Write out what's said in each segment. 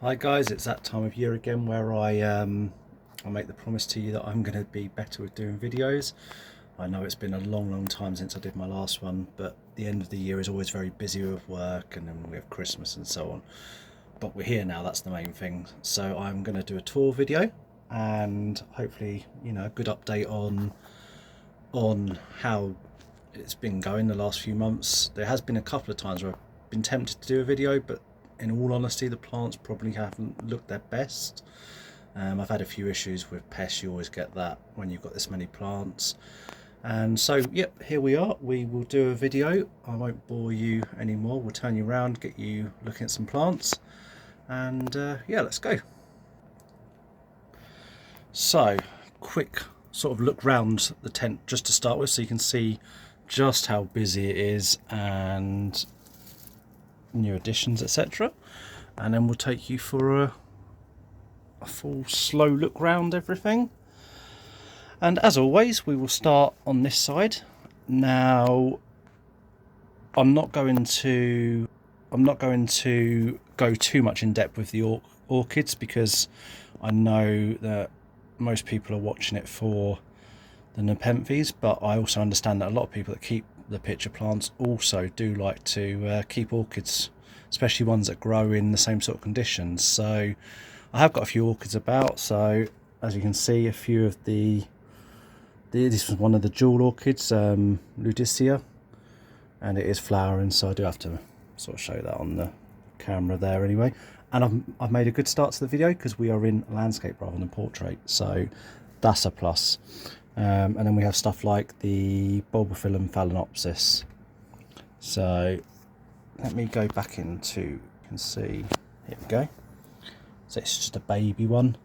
Hi guys, it's that time of year again where I make the promise to you that I'm going to be better with doing videos. I know it's been a long time since I did my last one, but the end of the year is always very busy with work, and then we have Christmas and so on. But we're here now, that's the main thing. So I'm going to do a tour video and hopefully, a good update on how it's been going the last few months. There has been a couple of times where I've been tempted to do a video, but in all honesty, the plants probably haven't looked their best. I've had a few issues with pests. You always get that when you've got this many plants. And so, yep, here we are. We will do a video. I won't bore you anymore. We'll turn you around, get you looking at some plants. And yeah, let's go. So, quick sort of look round the tent just to start with, so you can see just how busy it is and new additions, etc. And then we'll take you for a full slow look round everything. And as always, we will start on this side. Now, I'm not going to go too much in depth with the orchids, because I know that most people are watching it for the Nepenthes, but I also understand that a lot of people that keep the pitcher plants also do like to keep orchids, especially ones that grow in the same sort of conditions. So I have got a few orchids about. So as you can see, a few of this was one of the jewel orchids, Ludicea, and it is flowering, so I do have to sort of show that on the camera there anyway. And I've made a good start to the video because we are in landscape rather than portrait, so that's a plus. And then we have stuff like the Bulbophyllum phalaenopsis. So let me go back into, you can see, here we go. So it's just a baby one.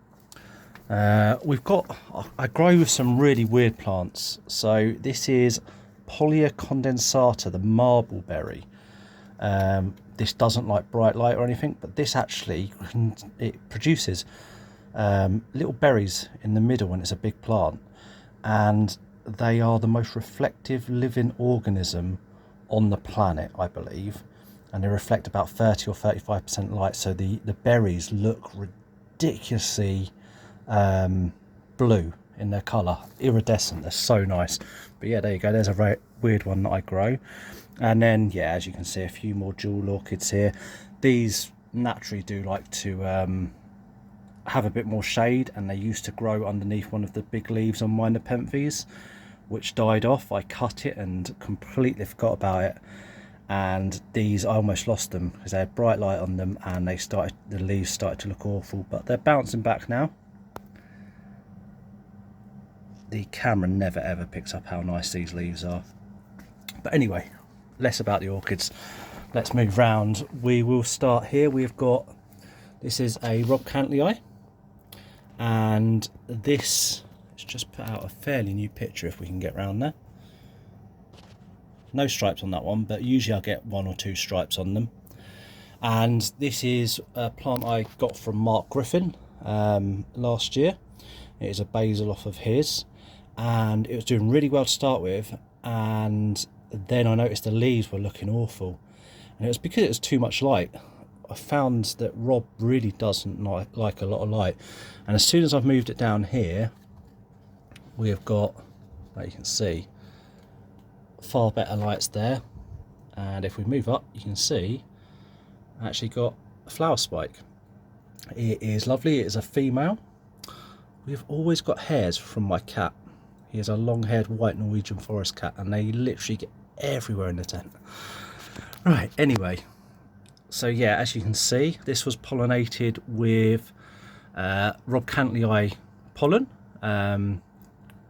I grow some really weird plants. So this is Pollia condensata, the marbleberry. This doesn't like bright light or anything, but this actually, it produces little berries in the middle when it's a big plant. And they are the most reflective living organism on the planet, I believe, and they reflect about 30 or 35% light, so the berries look ridiculously blue in their colour, iridescent. They're so nice. But yeah, there you go, there's a very weird one that I grow. And then yeah, as you can see, a few more jewel orchids here. These naturally do like to have a bit more shade, and they used to grow underneath one of the big leaves on my Nepenthes, which died off. I cut it and completely forgot about it, and these, I almost lost them because they had bright light on them and the leaves started to look awful, but they're bouncing back now. The camera never ever picks up how nice these leaves are. But anyway, less about the orchids, let's move round. We will start here. We've got, this is a Rob Cantley, and this, let's just put out a fairly new picture if we can get round there. No stripes on that one, but usually I get 1 or 2 stripes on them. And this is a plant I got from Mark Griffin last year. It is a basil off of his, and it was doing really well to start with, and then I noticed the leaves were looking awful, and it was because it was too much light. I found that Rob really doesn't like a lot of light, and as soon as I've moved it down here, we have got, like you can see, far better lights there. And if we move up, you can see I actually got a flower spike. It is lovely. It is a female. We've always got hairs from my cat. He is a long-haired white Norwegian forest cat, and they literally get everywhere in the tent. Right, anyway, so yeah, as you can see, this was pollinated with Rob Cantley pollen,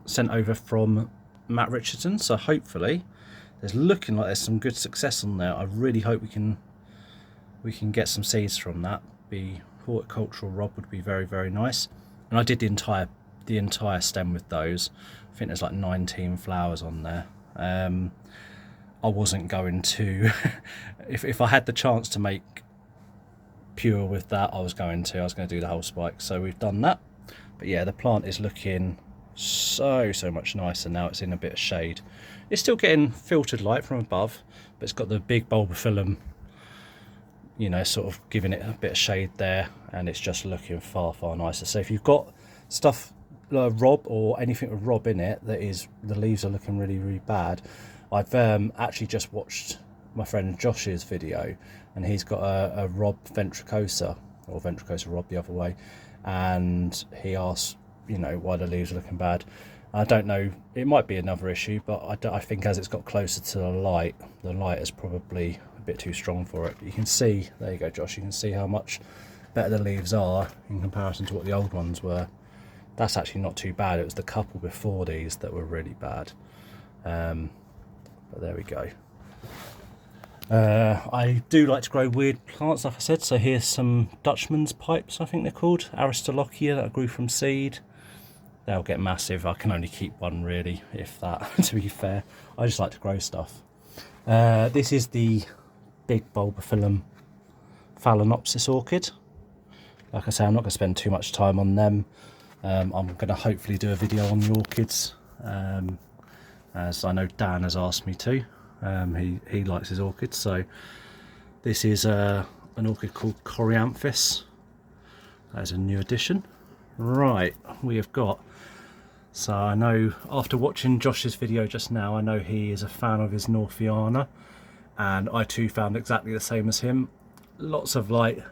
sent over from Matt Richardson. So hopefully there's looking like there's some good success on there. I really hope we can get some seeds from that. The horticultural Rob would be very nice. And I did the entire stem with those. I think there's like 19 flowers on there. I wasn't going to if I had the chance to make pure with that, I was going to do the whole spike. So we've done that. But yeah, the plant is looking so much nicer now. It's in a bit of shade. It's still getting filtered light from above, but it's got the big Bulbophyllum you know, sort of giving it a bit of shade there, and it's just looking far nicer. So if you've got stuff rob or anything with rob in it that is, the leaves are looking really bad, I've actually just watched my friend Josh's video, and he's got a rob ventricosa, or ventricosa rob the other way, and he asked, you know, why the leaves are looking bad. I don't know, it might be another issue, but I think as it's got closer to the light is probably a bit too strong for it. But you can see, there you go Josh, you can see how much better the leaves are in comparison to what the old ones were. That's actually not too bad. It was the couple before these that were really bad. But there we go. I do like to grow weird plants, like I said. So here's some Dutchman's pipes, I think they're called, Aristolochia, that I grew from seed. They'll get massive. I can only keep one really, if that, to be fair. I just like to grow stuff. This is the big bulbophyllum phalaenopsis orchid. Like I say, I'm not going to spend too much time on them. I'm going to hopefully do a video on the orchids, as I know Dan has asked me to. He likes his orchids. So this is an orchid called Coryamphus. That is a new addition. Right, we have got, so I know after watching Josh's video just now, I know he is a fan of his Norfiana, and I too found exactly the same as him. Lots of light,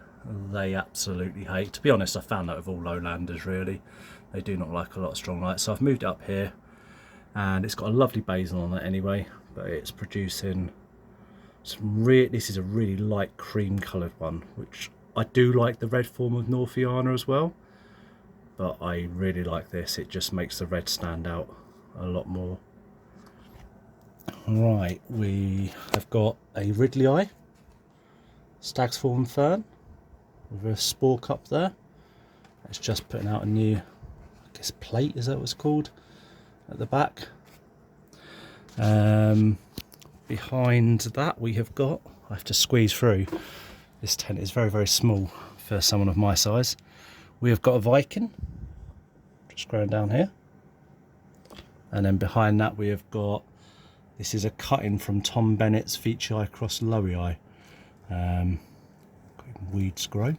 they absolutely hate. To be honest, I found that with all lowlanders really. They do not like a lot of strong light. So I've moved it up here, and it's got a lovely basil on it anyway, but it's producing some this is a really light cream coloured one, which I do like the red form of Norfiana as well. But I really like this, it just makes the red stand out a lot more. Right, we have got a Ridley stag's form fern with a spore cup there. It's just putting out a new, I guess, plate, is that what it's called, at the back. Behind that we have got, I have to squeeze through, this tent is very small for someone of my size. We have got a Viking, just growing down here. And then behind that we have got, this is a cutting from Tom Bennett's Veitchii cross Lowii. Weeds grow.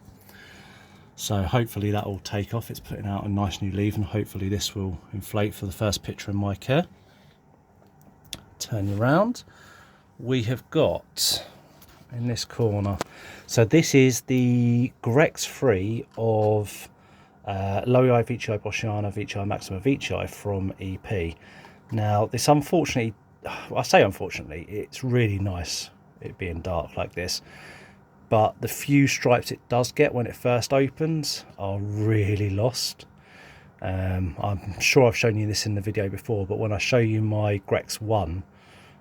So hopefully that will take off. It's putting out a nice new leaf, and hopefully this will inflate for the first picture in my care. Turn you around. We have got in this corner, so this is the Grex free of Lowii Veitchii Boschiana Veitchii Maxima Veitchii from EP. Now this, unfortunately, I say unfortunately, it's really nice it being dark like this, but the few stripes it does get when it first opens are really lost. I'm sure I've shown you this in the video before, but when I show you my Grex 1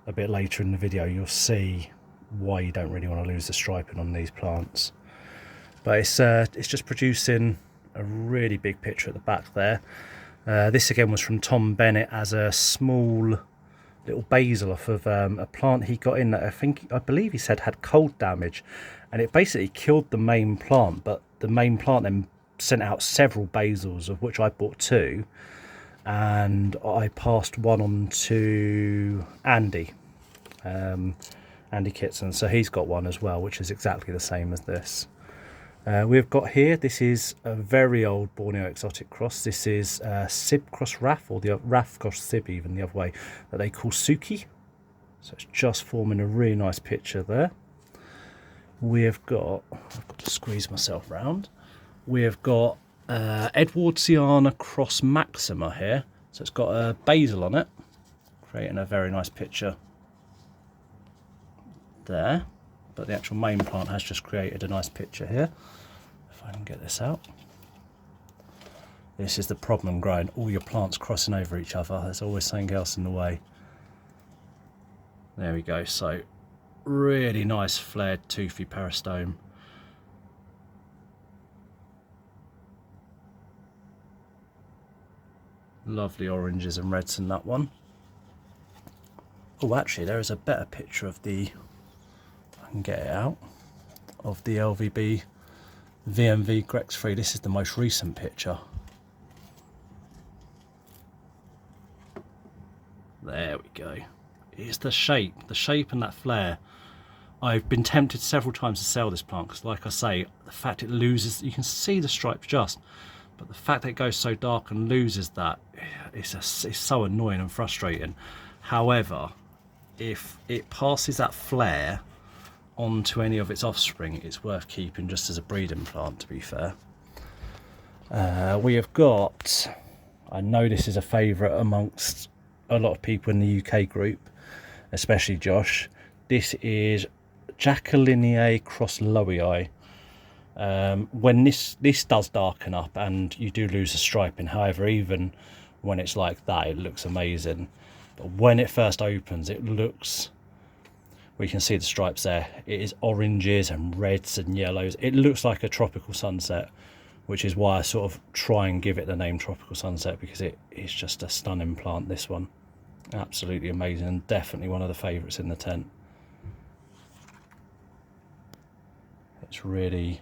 a bit later in the video, you'll see why you don't really want to lose the striping on these plants. But it's just producing a really big picture at the back there. This again was from Tom Bennett as a small little basil off of a plant he got in that I believe he said had cold damage, and it basically killed the main plant. But the main plant then sent out several basils, of which I bought 2, and I passed one on to Andy, Andy Kitson, so he's got one as well, which is exactly the same as this. We've got here, this is a very old Borneo exotic cross. This is Sib cross Raf, or the Raf cross Sib, even the other way, that they call Suki. So it's just forming a really nice picture there. We've got, I've got to squeeze myself round. We've got Edwardsiana cross Maxima here. So it's got a basil on it, creating a very nice picture there. But the actual main plant has just created a nice picture here. If I can get this out. This is the problem growing all your plants crossing over each other. There's always something else in the way. There we go. So really nice flared toothy peristome. Lovely oranges and reds in that one. Oh, actually there is a better picture of the, I can get it out, of the LVB VMV Grex 3. This is the most recent picture. There we go. It's the shape and that flare I've been tempted several times to sell this plant because, like I say, the fact it loses, you can see the stripes just, but the fact that it goes so dark and loses that, it's so annoying and frustrating. However, if it passes that flare onto any of its offspring, it's worth keeping just as a breeding plant, to be fair. We have got, I know this is a favourite amongst a lot of people in the UK group, especially Josh. This is Jacquelineae cross Lowii. When this does darken up and you do lose the striping, however, even when it's like that, it looks amazing. But when it first opens, it looks, we can see the stripes there, it is oranges and reds and yellows. It looks like a tropical sunset, which is why I sort of try and give it the name Tropical Sunset, because it is just a stunning plant, this one. Absolutely amazing, and definitely one of the favourites in the tent. It's really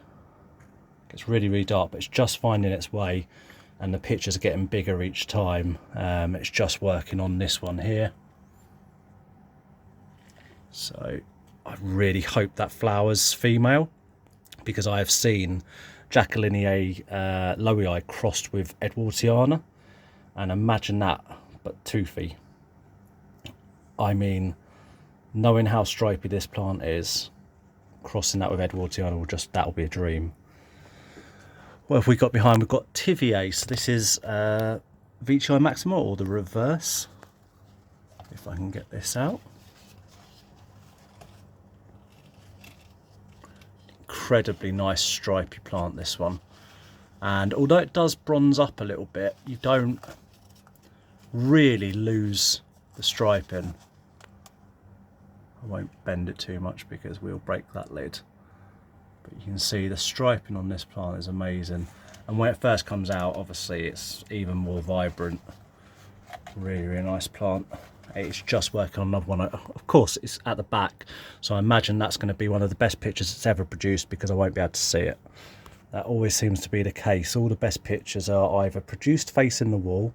dark, but it's just finding its way, and the pictures are getting bigger each time. It's just working on this one here. So I really hope that flowers female, because I have seen Jacquelineae Lowii crossed with Edwardsiana, and imagine that, but toothy. I mean, knowing how stripy this plant is, crossing that with Edwardsiana that'll be a dream. What have we got behind? We've got Tiviae. So this is Veitchii Maxima, or the reverse, if I can get this out. Incredibly nice stripy plant, this one, and although it does bronze up a little bit, you don't really lose the striping. I won't bend it too much because we'll break that lid, but you can see the striping on this plant is amazing, and when it first comes out, obviously it's even more vibrant. Really nice plant. It's just working on another one. Of course, it's at the back, so I imagine that's going to be one of the best pictures it's ever produced, because I won't be able to see it. That always seems to be the case. All the best pictures are either produced facing the wall,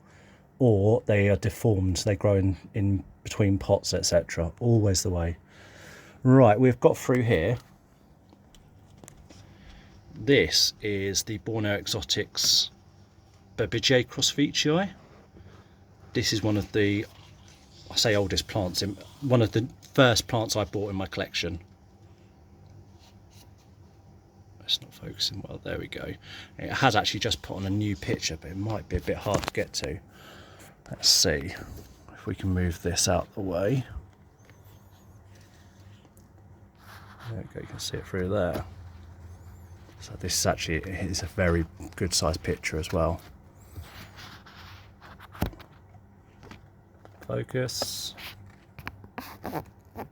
or they are deformed. They grow in between pots, etc. Always the way. Right, we've got through here. This is the Borneo Exotics Berbigiae cross Veitchii. This is one of the, I say oldest plants, in one of the first plants I bought in my collection. It's not focusing well, there we go. It has actually just put on a new picture, but it might be a bit hard to get to. Let's see if we can move this out the way. There we go, you can see it through there. So this is actually, it's a very good sized picture as well. Focus.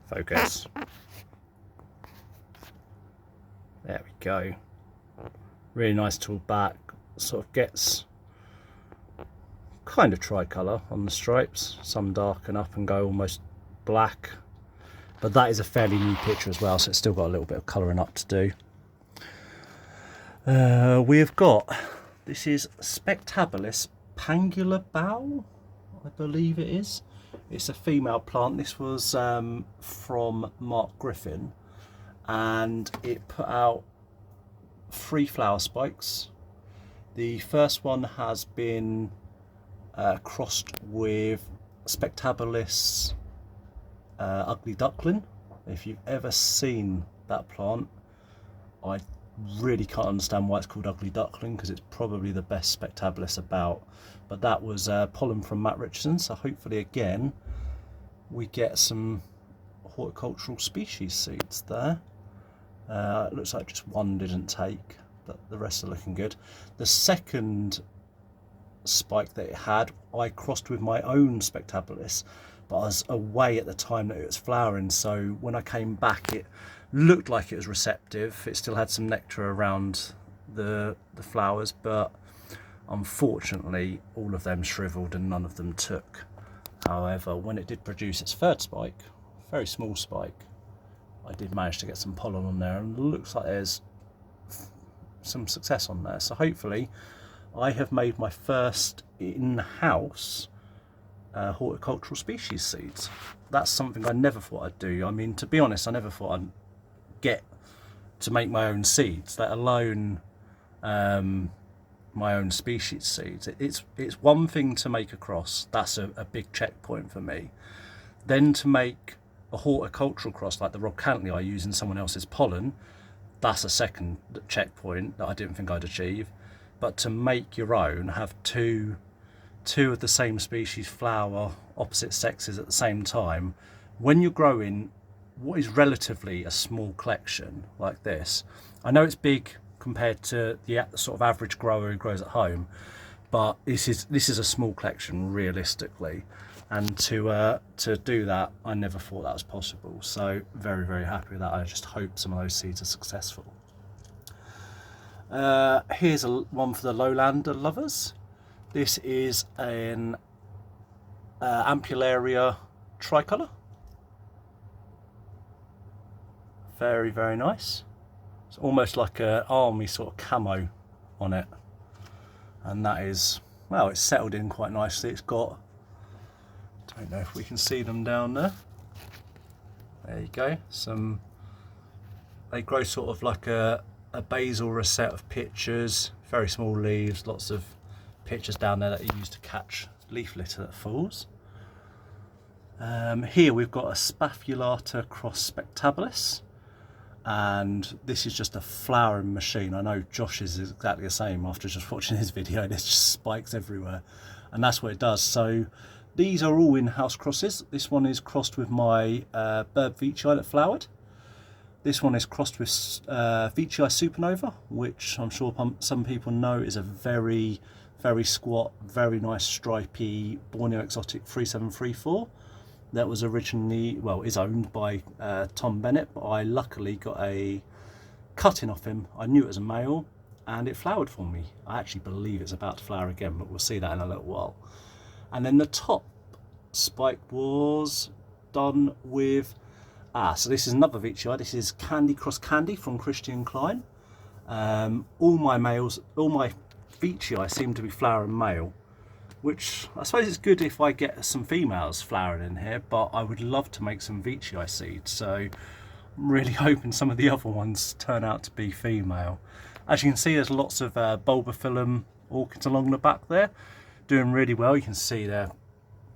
Focus. There we go. Really nice tool back. Sort of gets kind of tricolour on the stripes. Some darken up and go almost black. But that is a fairly new picture as well, so it's still got a little bit of colouring up to do. We've got, this is Spectabilis Pangula Bow, I believe it is. It's a female plant. This was from Mark Griffin, and it put out 3 flower spikes. The first one has been crossed with Spectabilis Ugly Duckling. If you've ever seen that plant, I really can't understand why it's called Ugly Duckling, because it's probably the best Spectabilis about. But that was pollen from Matt Richardson, so hopefully again we get some horticultural species seeds there. It looks like just one didn't take, but the rest are looking good. The second spike that it had, I crossed with my own Spectabilis, but I was away at the time that it was flowering, so when I came back it looked like it was receptive. It still had some nectar around the flowers, but unfortunately all of them shriveled and none of them took. However, when it did produce its third spike, very small spike, I did manage to get some pollen on there, and it looks like there's some success on there. So hopefully I have made my first in-house horticultural species seeds. That's something I never thought I'd do. I mean, to be honest, I never thought get to make my own seeds, let alone my own species seeds. It's one thing to make a cross, that's a big checkpoint for me. Then to make a horticultural cross like the Rob Cantley I use in someone else's pollen, that's a second checkpoint that I didn't think I'd achieve. But to make your own, have two of the same species flower opposite sexes at the same time, when you're growing what is relatively a small collection like this, I know it's big compared to the sort of average grower who grows at home, but this is a small collection realistically, and to do that, I never thought that was possible. So very, very happy with that. I just hope some of those seeds are successful. Here's one for the lowlander lovers. This is an Ampullaria tricolour. Very, very nice. It's almost like an army sort of camo on it, and that is, well, it's settled in quite nicely. It's got, don't know if we can see them down there. There you go. They grow sort of like a basil rosette of pitchers, very small leaves, lots of pitchers down there that are used to catch leaf litter that falls. Here we've got a Spathulata cross spectabilis, and this is just a flowering machine. I know Josh is exactly the same after just watching his video. There's just spikes everywhere, and that's what it does. So these are all in-house crosses. This one is crossed with my Bird Veitchii that flowered. This one is crossed with Veitchii Supernova, which I'm sure some people know is a very, very squat, very nice stripy Borneo Exotic 3734. That was originally, well, is owned by Tom Bennett, but I luckily got a cutting off him. I knew it was a male, and it flowered for me. I actually believe it's about to flower again, but we'll see that in a little while. And then the top spike was done with, so this is another Veitchii. This is Candy Cross Candy from Christian Klein. All my Veitchii seem to be flowering male, which I suppose it's good if I get some females flowering in here, but I would love to make some Veitchii seeds, so I'm really hoping some of the other ones turn out to be female. As you can see, there's lots of bulbophyllum orchids along the back there, doing really well. You can see their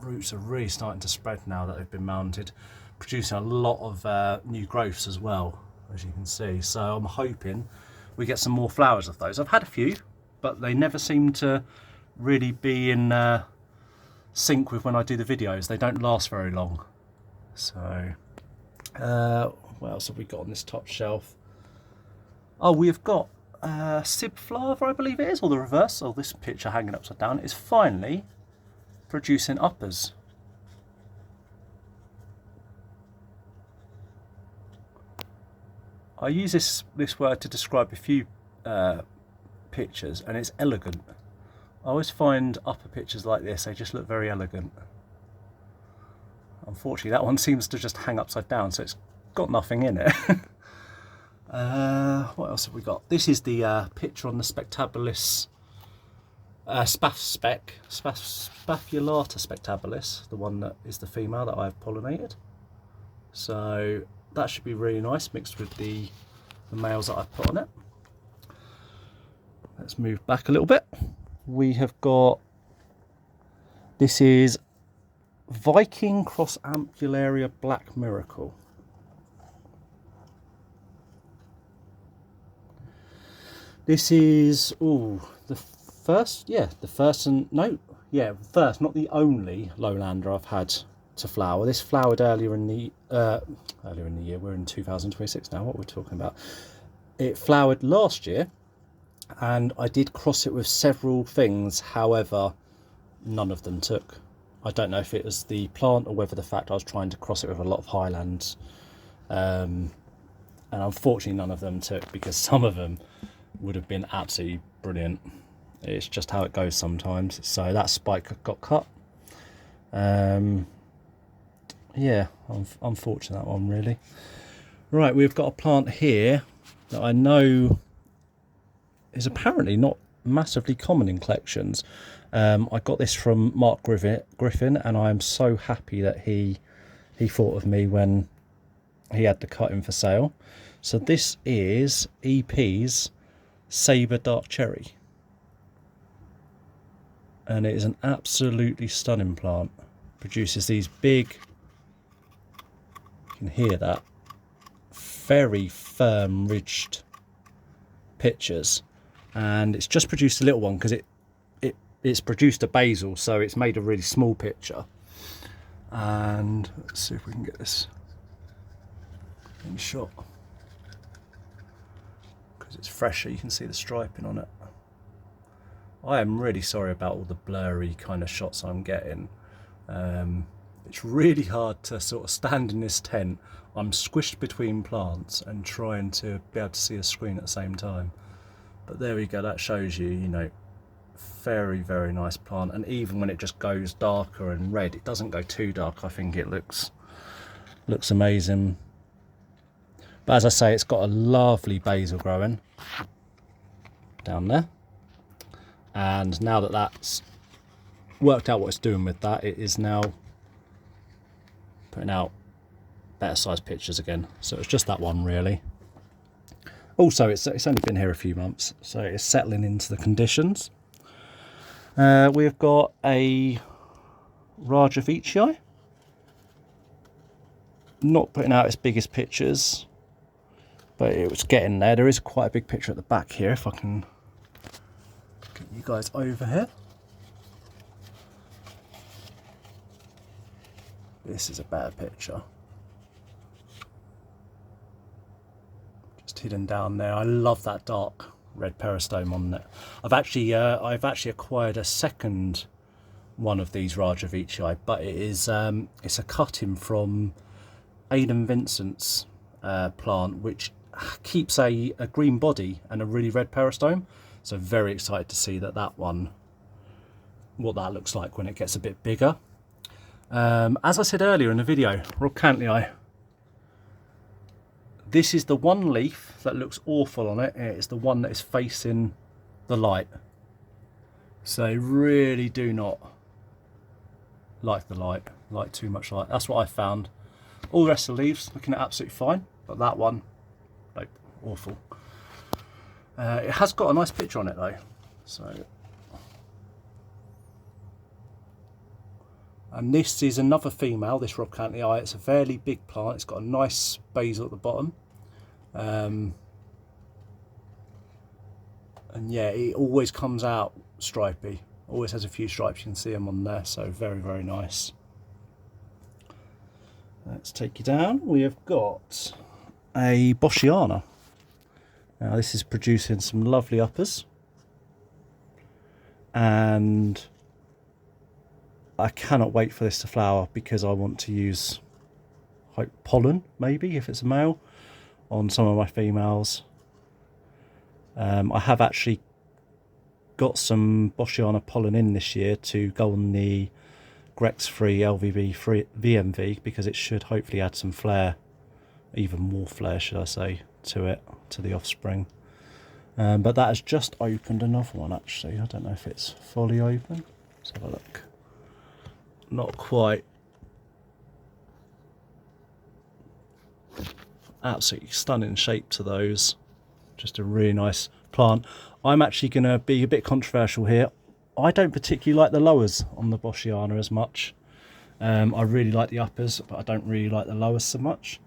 roots are really starting to spread now that they've been mounted, producing a lot of new growths as well, as you can see. So I'm hoping we get some more flowers of those. I've had a few, but they never seem to really be in sync with when I do the videos. They don't last very long. So what else have we got on this top shelf? Oh, we've got Sibflava, I believe it is, or the reverse. Oh, this picture hanging upside down is finally producing uppers. I use this word to describe a few pictures, and it's elegant. I always find upper pictures like this, they just look very elegant. Unfortunately, that one seems to just hang upside down, so it's got nothing in it. What else have we got? This is the picture on the Spectabilis, Spathulata Spectabilis, the one that is the female that I've pollinated. So that should be really nice, mixed with the males that I've put on it. Let's move back a little bit. We have got, this is Viking Cross Ampullaria Black Miracle. This is, the first, first, not the only lowlander I've had to flower. This flowered earlier in the year. We're in 2026 now. What we're talking about? It flowered last year, and I did cross it with several things. However, none of them took. I don't know if it was the plant or whether the fact I was trying to cross it with a lot of highlands, and unfortunately none of them took, because some of them would have been absolutely brilliant. It's just how it goes sometimes. So that spike got cut. Yeah, unfortunate, that one really. Right, we've got a plant here that I know is apparently not massively common in collections. I got this from Mark Griffin, and I'm so happy that he thought of me when he had the cut in for sale. So this is EP's Sabre Dark Cherry, and it is an absolutely stunning plant. Produces these big, you can hear that, very firm ridged pitchers, and it's just produced a little one because it's produced a basil, so it's made a really small pitcher. And let's see if we can get this in shot, because it's fresher. You can see the striping on it. I am really sorry about all the blurry kind of shots I'm getting. It's really hard to sort of stand in this tent. I'm squished between plants and trying to be able to see a screen at the same time. But there we go, that shows you, you know, very, very nice plant. And even when it just goes darker and red, it doesn't go too dark. I think it looks amazing. But as I say, it's got a lovely basil growing down there. And now that that's worked out what it's doing with that, it is now putting out better sized pictures again. So it's just that one really. Also, it's only been here a few months, so it's settling into the conditions. We've got a Rajavici, not putting out its biggest pictures, but it was getting there. There is quite a big picture at the back here, if I can get you guys over here. This is a better picture. Just hidden down there. I love that dark red peristome on it. I've actually acquired a second one of these Rajavici, but it is it's a cutting from Aidan Vincent's plant, which keeps a green body and a really red peristome. So very excited to see that one, what that looks like when it gets a bit bigger. As I said earlier in the video, Rockcantlii, this is the one leaf that looks awful on it. It's the one that is facing the light. So really do not like the light, like too much light. That's what I found. All the rest of the leaves looking absolutely fine, but that one, like, awful. It has got a nice picture on it though. So, and this is another female, this Rockcantlii. It's a fairly big plant. It's got a nice basil at the bottom. And yeah, it always comes out stripy. Always has a few stripes. You can see them on there. So very, very nice. Let's take you down. We have got a Boschiana. Now this is producing some lovely uppers. And I cannot wait for this to flower, because I want to use pollen, maybe, if it's a male, on some of my females. I have actually got some Boschiana pollen in this year to go on the Grex-free LVB VMV, because it should hopefully add some flair, even more flair should I say, to it, to the offspring. But that has just opened another one actually. I don't know if it's fully open. Let's have a look. Not quite. Absolutely stunning shape to those. Just a really nice plant. I'm actually going to be a bit controversial here. I don't particularly like the lowers on the Boschiana as much. I really like the uppers, but I don't really like the lowers so much.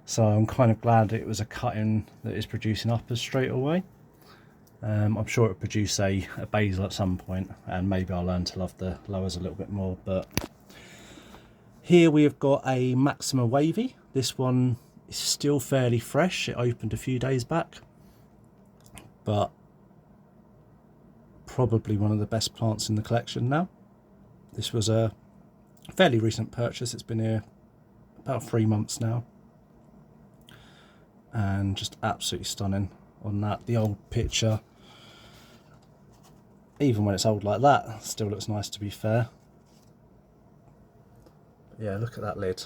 So I'm kind of glad it was a cutting that is producing uppers straight away. I'm sure it'll produce a basil at some point, and maybe I'll learn to love the lowers a little bit more. But here we have got a Maxima Wavy. This one is still fairly fresh. It opened a few days back, but probably one of the best plants in the collection now. This was a fairly recent purchase. It's been here about 3 months now, and just absolutely stunning on that. The old picture, even when it's old like that, still looks nice, to be fair. Yeah, look at that lid.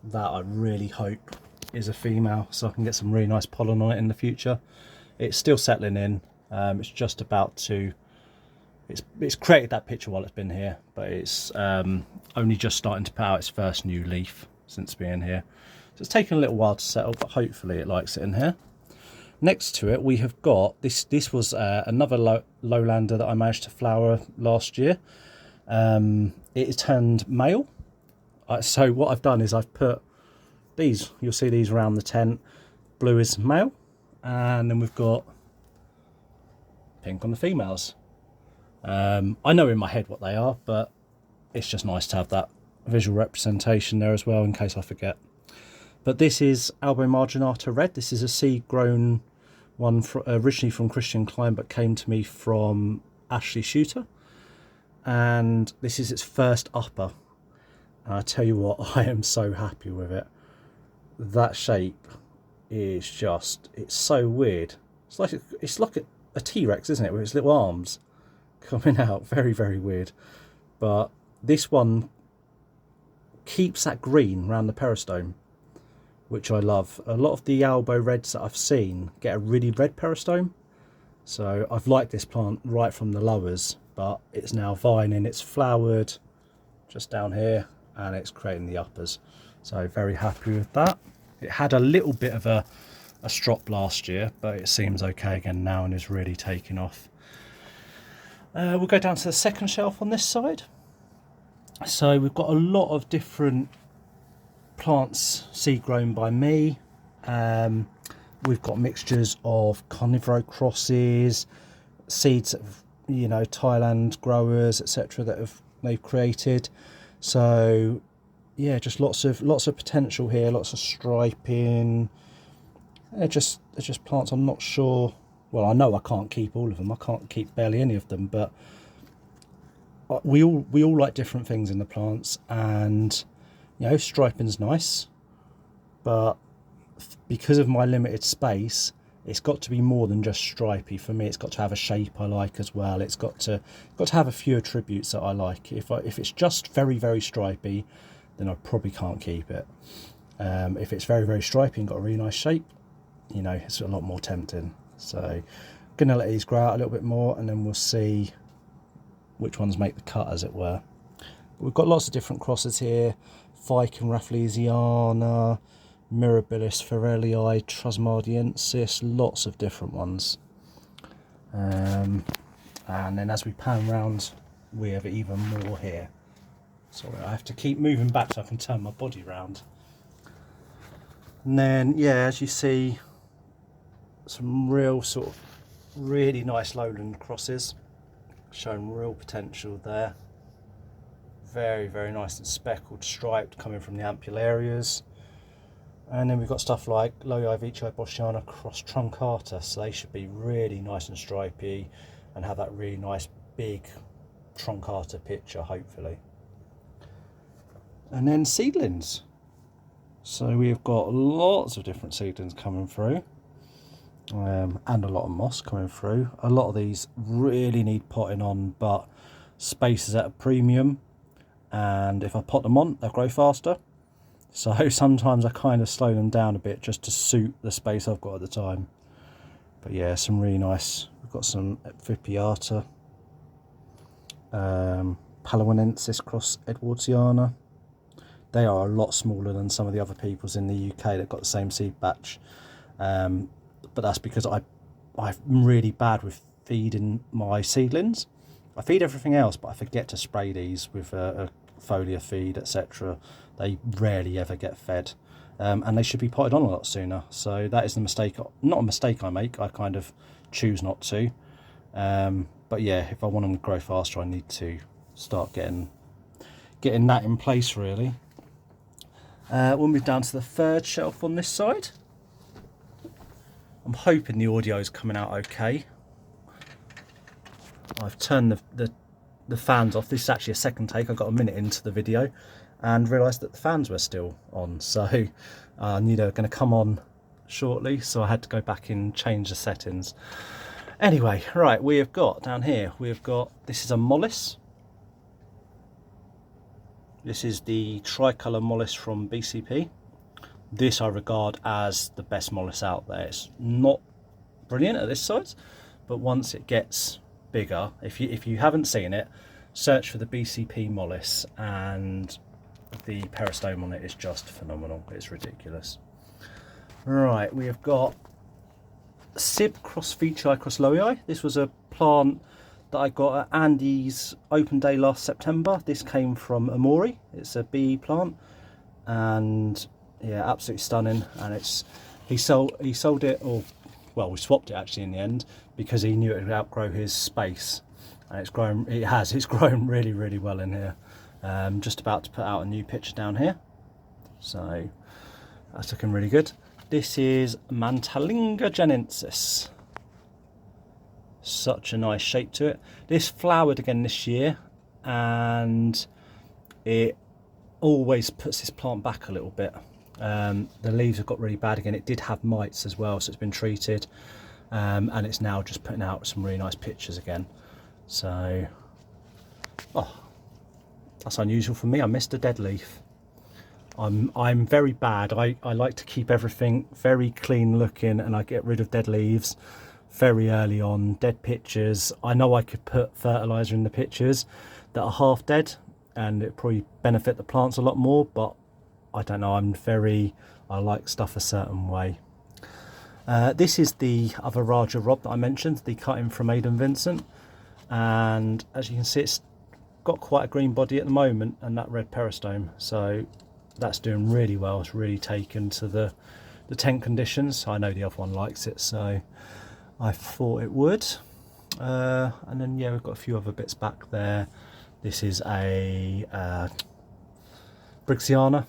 That I really hope is a female, so I can get some really nice pollen on it in the future. It's still settling in. It's it's created that picture while it's been here, but it's only just starting to put out its first new leaf since being here. So it's taken a little while to settle, but hopefully it likes it in here. Next to it, we have got this. This was another lowlander that I managed to flower last year. It turned male. So what I've done is I've put these. You'll see these around the tent. Blue is male, and then we've got pink on the females. I know in my head what they are, but it's just nice to have that visual representation there as well in case I forget. But this is Albo Marginata Red. This is a seed-grown one originally from Christian Klein, but came to me from Ashley Shooter. And this is its first upper. And I tell you what, I am so happy with it. That shape is just, it's so weird. It's like a T-Rex, isn't it, with its little arms coming out. Very, very weird. But this one keeps that green around the peristome, which I love. A lot of the Albo Reds that I've seen get a really red peristome. So I've liked this plant right from the lowers, but it's now vining, it's flowered just down here, and it's creating the uppers. So very happy with that. It had a little bit of a strop last year, but it seems okay again now and is really taking off. We'll go down to the second shelf on this side. So we've got a lot of different plants seed grown by me. We've got mixtures of carnivore crosses, seeds of, you know, Thailand growers, etc. that they've created. So yeah, just lots of potential here, lots of striping. They're just plants. I'm not sure. Well, I know I can't keep all of them. I can't keep barely any of them, but we all like different things in the plants, and you know, striping's nice, but because of my limited space, it's got to be more than just stripy. For me, it's got to have a shape I like as well. It's got to have a few attributes that I like. If it's just very, very stripy, then I probably can't keep it. If it's very, very stripy and got a really nice shape, you know, it's a lot more tempting. So gonna let these grow out a little bit more, and then we'll see which ones make the cut, as it were. We've got lots of different crosses here: Ficum rafflesiana, Mirabilis ferrellii, Trusmardiensis, lots of different ones. And then as we pan round, we have even more here. Sorry, I have to keep moving back so I can turn my body round. And then, yeah, as you see, some real sort of really nice lowland crosses, showing real potential there. Very, very nice and speckled, striped, coming from the Ampularias. And then we've got stuff like Loei Vici Boschiana cross truncata, so they should be really nice and stripy and have that really nice big truncata picture, hopefully. And then seedlings. So we've got lots of different seedlings coming through, and a lot of moss coming through. A lot of these really need potting on, but space is at a premium, and if I pot them on, they'll grow faster. So sometimes I kind of slow them down a bit just to suit the space I've got at the time. But yeah, some really nice. We've got some Vipiata, Palawanensis cross Edwardsiana. They are a lot smaller than some of the other people's in the UK that got the same seed batch. But that's because I'm really bad with feeding my seedlings. I feed everything else, but I forget to spray these with a foliar feed, etc. They rarely ever get fed, and they should be potted on a lot sooner. So that is the mistake, not a mistake I make. I kind of choose not to. But yeah, if I want them to grow faster, I need to start getting that in place, really. We'll move down to the third shelf on this side. I'm hoping the audio is coming out okay. I've turned the fans off. This is actually a second take. I got a minute into the video and realised that the fans were still on, so I knew they were going to come on shortly, so I had to go back and change the settings. Anyway, right, we have got down here, this is a mollis. This is the tricolour mollis from BCP. This I regard as the best mollis out there. It's not brilliant at this size, but once it gets bigger. If you haven't seen it, search for the BCP mollis, and the peristome on it is just phenomenal. It's ridiculous. Right, we have got Sib cross Veitchii cross Lowii. This was a plant that I got at Andy's open day last September. This came from Amori. It's a BE plant, and yeah, absolutely stunning. And he sold it, or well, we swapped it actually in the end, because he knew it would outgrow his space, and it's grown really, really well in here. Just about to put out a new picture down here, so that's looking really good. This is Mantalinga Janensis. Such a nice shape to it. This flowered again this year, and it always puts this plant back a little bit. The leaves have got really bad again. It did have mites as well, so it's been treated, and it's now just putting out some really nice pictures again. So, oh, that's unusual for me. I missed a dead leaf. I'm very bad. I like to keep everything very clean looking, and I get rid of dead leaves very early on. Dead pictures, I know I could put fertilizer in the pictures that are half dead, and it probably benefit the plants a lot more, but I don't know, I like stuff a certain way. This is the other Raja Rob that I mentioned, the cutting from Aidan Vincent, and as you can see, it's got quite a green body at the moment and that red peristome, so that's doing really well. It's really taken to the tent conditions. I know the other one likes it, so I thought it would. And then yeah, we've got a few other bits back there. This is a Brixiana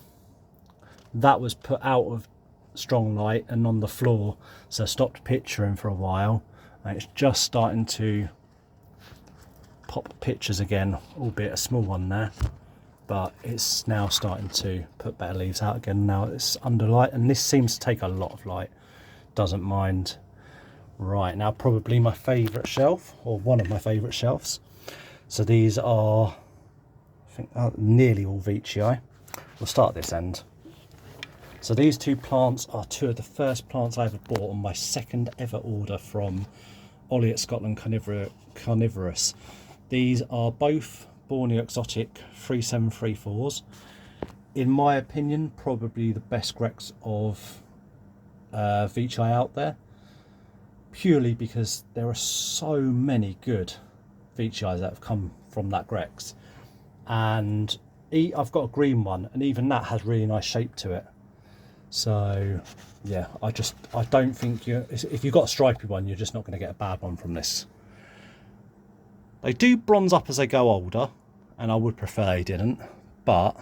that was put out of strong light and on the floor, so I stopped picturing for a while, and it's just starting to pop pictures again, albeit a small one there, but it's now starting to put better leaves out again now it's under light, and this seems to take a lot of light, doesn't mind. Right, now probably my favourite shelf, or one of my favourite shelves. So these are, I think, nearly all Veitchii. We'll start at this end. So these two plants are two of the first plants I ever bought on my second ever order from Ollie at Scotland Carnivorous. These are both Borneo Exotic 3734s. In my opinion, probably the best Grex of Veitchii out there, purely because there are so many good Veitchii that have come from that Grex. And I've got a green one, and even that has really nice shape to it. So yeah, I don't think if you've got a stripy one, you're just not going to get a bad one from this. They do bronze up as they go older, and I would prefer they didn't, but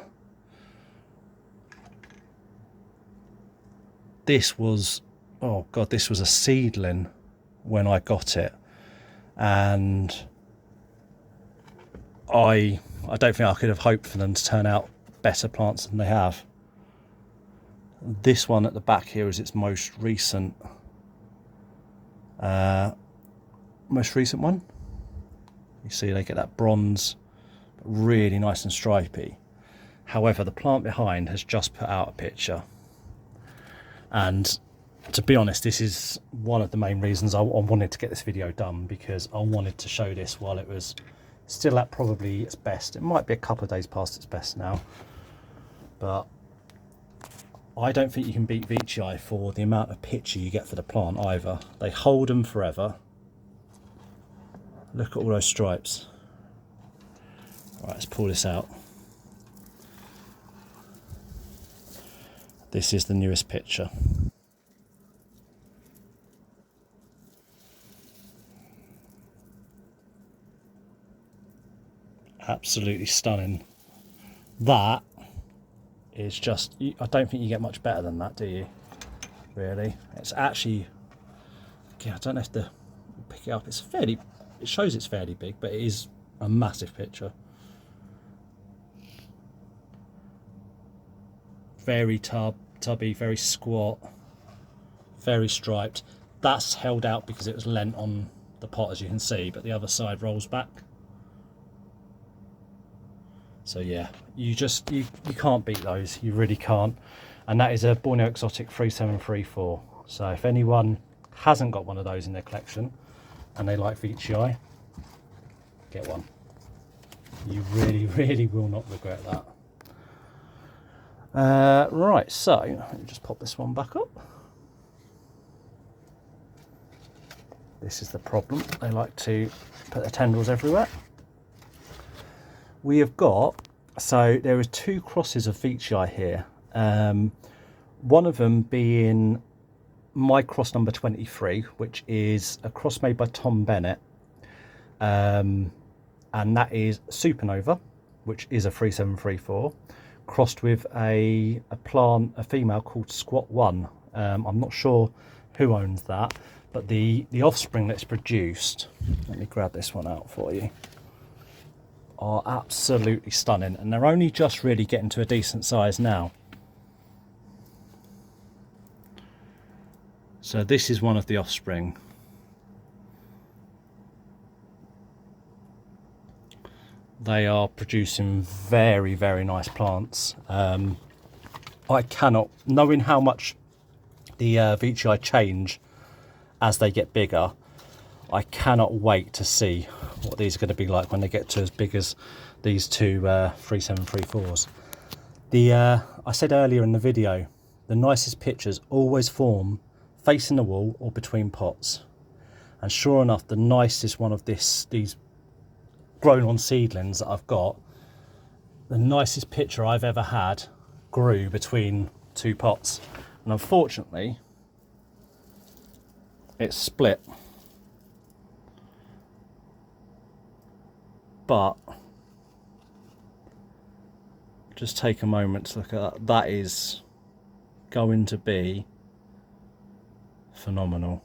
this was, oh god, this was a seedling when I got it, and I don't think I could have hoped for them to turn out better plants than they have. This one at the back here is its most recent one. You see they get that bronze, really nice and stripy. However, the plant behind has just put out a picture, and to be honest, this is one of the main reasons I wanted to get this video done, because I wanted to show this while it was still at probably its best. It might be a couple of days past its best now, but I don't think you can beat Veitchii for the amount of picture you get for the plant either. They hold them forever. Look at all those stripes. Right, let's pull this out. This is the newest picture. Absolutely stunning. That is just, I don't think you get much better than that, do you? Really? It's actually, yeah, I don't know if to pick it up. It's fairly, it shows it's fairly big, but it is a massive picture. Very tubby, very squat, very striped. That's held out because it was lent on the pot, as you can see, but the other side rolls back. So yeah, you can't beat those, you really can't. And that is a Borneo Exotic 3734. So if anyone hasn't got one of those in their collection and they like Veitchii, get one. You really, really will not regret that. Right, so let me just pop this one back up. This is the problem. They like to put their tendrils everywhere. We have got, so there is 2 crosses of Veitchii here. One of them being my cross number 23, which is a cross made by Tom Bennett. And that is Supernova, which is a 3734, crossed with a female called Squat 1. I'm not sure who owns that, but the offspring that's produced, let me grab this one out for you, are absolutely stunning, and they're only just really getting to a decent size now. So this is one of the offspring. They are producing very, very nice plants. I cannot, knowing how much the Veitchii change as they get bigger, I cannot wait to see what these are going to be like when they get to as big as these 2 3734s. I said earlier in the video, the nicest pictures always form facing the wall or between pots. And sure enough, the nicest one of these grown on seedlings that I've got, the nicest picture I've ever had grew between 2 pots. And unfortunately, it's split. But just take a moment to look at that. That is going to be phenomenal.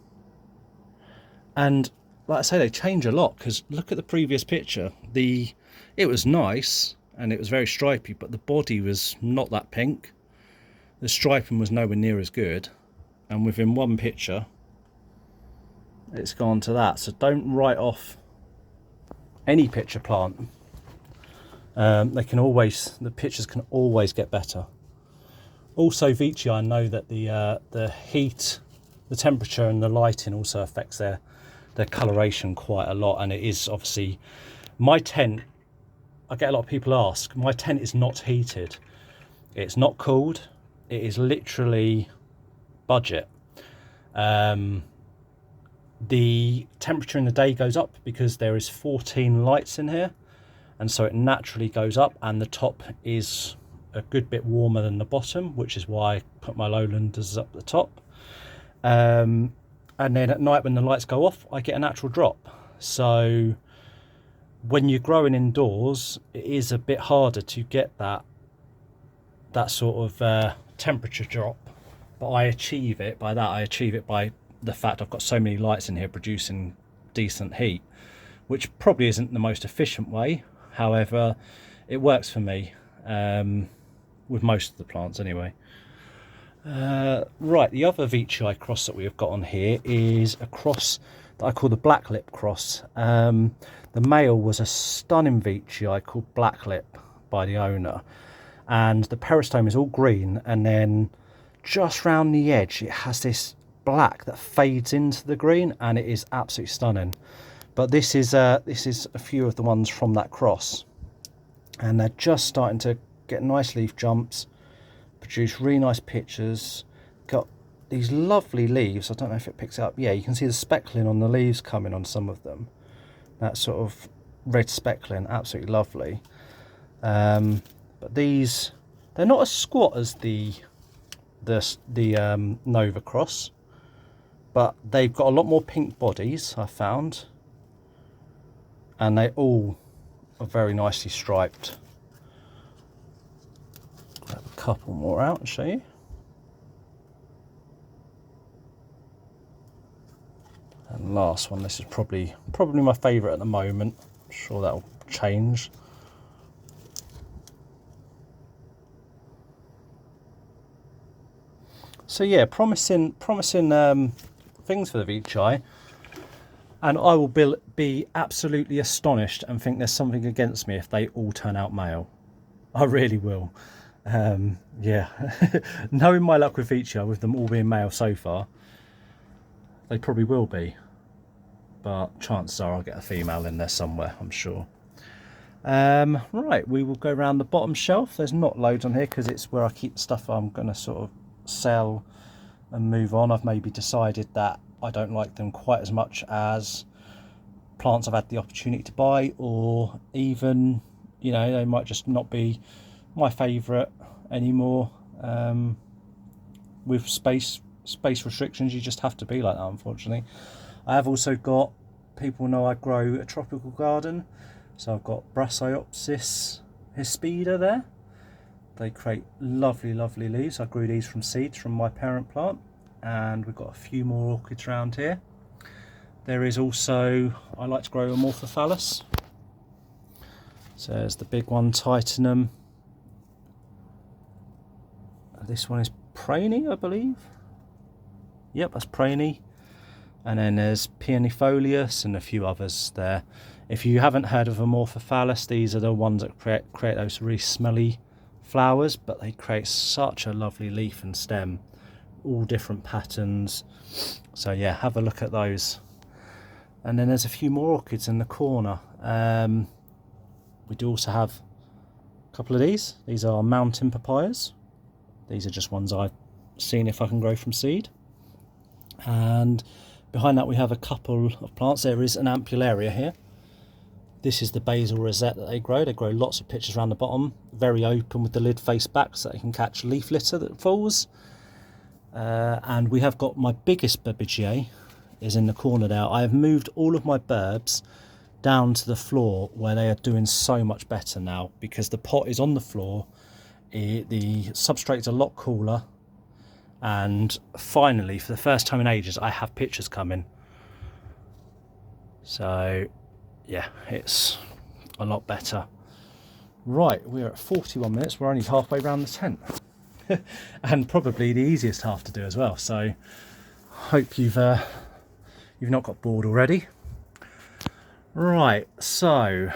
And like I say, they change a lot, because look at the previous picture. It was nice and it was very stripy, but the body was not that pink. The striping was nowhere near as good, and within one picture it's gone to that. So don't write off any picture plant. The pictures can always get better. Also, Veitchii, I know that the heat, the temperature and the lighting also affects their coloration quite a lot. And it is obviously, my tent, I get a lot of people ask, my tent is not heated. It's not cooled. It is literally budget. The temperature in the day goes up because there is 14 lights in here, and so it naturally goes up, and the top is a good bit warmer than the bottom, which is why I put my lowlanders up the top. And then at night when the lights go off, I get a natural drop. So when you're growing indoors, it is a bit harder to get that sort of temperature drop, but I achieve it by the fact I've got so many lights in here producing decent heat, which probably isn't the most efficient way. However, it works for me, with most of the plants anyway. Right, the other Veitchii cross that we have got on here is a cross that I call the Blacklip cross. The male was a stunning Veitchii called Blacklip by the owner, and the peristome is all green, and then just round the edge it has this black that fades into the green, and it is absolutely stunning. But this is a few of the ones from that cross, and they're just starting to get nice leaf jumps, produce really nice pictures. Got these lovely leaves. I don't know if it picks it up. Yeah, you can see the speckling on the leaves coming on some of them. That sort of red speckling, absolutely lovely. But these, they're not as squat as the Nova cross, but they've got a lot more pink bodies, I found, and they all are very nicely striped. Grab a couple more out and show you. And last one, this is probably my favourite at the moment. I'm sure that'll change. So yeah, promising things for the Veitchii, and I will be absolutely astonished and think there's something against me if they all turn out male. I really will. Yeah, knowing my luck with Veitchii, with them all being male so far, they probably will be. but chances are I'll get a female in there somewhere, I'm sure. Right, we will go around the bottom shelf. There's not loads on here because it's where I keep the stuff I'm going to sort of sell and move on. I've maybe decided that I don't like them quite as much as plants I've had the opportunity to buy, or even, you know, they might just not be my favourite anymore. With space restrictions, you just have to be like that, unfortunately. I have also got, people know I grow a tropical garden, so I've got Brassioopsis hispida there. They create lovely leaves. I grew these from seeds from my parent plant, and we've got a few more orchids around here. There is also, I like to grow Amorphophallus. So there's the big one, Titanum. This one is Prainy, I believe. Yep, that's Prainy. And then there's Peonifolius and a few others there. If you haven't heard of Amorphophallus, these are the ones that create those really smelly flowers, but they create such a lovely leaf and stem, all different patterns. So yeah, have a look at those. And then there's a few more orchids in the corner. We do also have a couple of these. These are mountain papayas. These are just ones I've seen if I can grow from seed. And behind that we have a couple of plants. There is an ampullaria here. This is the basil rosette that they grow. They grow lots of pitchers around the bottom, very open with the lid face back so they can catch leaf litter that falls. And we have got my biggest Berbigier is in the corner there. I have moved all of my burbs down to the floor where they are doing so much better now, because the pot is on the floor. The substrate's a lot cooler, and finally, for the first time in ages, I have pictures coming. So yeah, it's a lot better. Right, we're at 41 minutes. We're only halfway around the tent. And probably the easiest half to do as well. So hope you've not got bored already. Right, so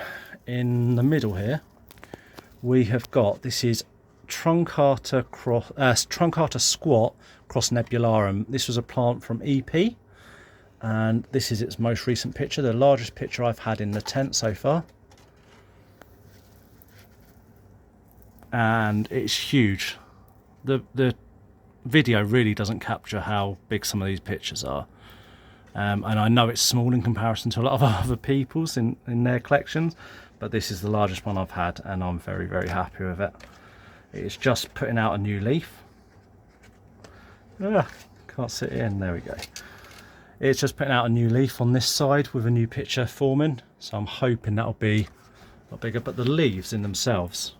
in the middle here we have got, this is Truncata squat cross nebularum. This was a plant from EP, and this is its most recent picture, the largest picture I've had in the tent so far, and it's huge. The video really doesn't capture how big some of these pictures are, and I know it's small in comparison to a lot of other people's in their collections, but this is the largest one I've had, and I'm very happy with it. It's just putting out a new leaf. Can't sit in, there we go. It's just putting out a new leaf on this side with a new picture forming, so I'm hoping that'll be a lot bigger. But the leaves in themselves,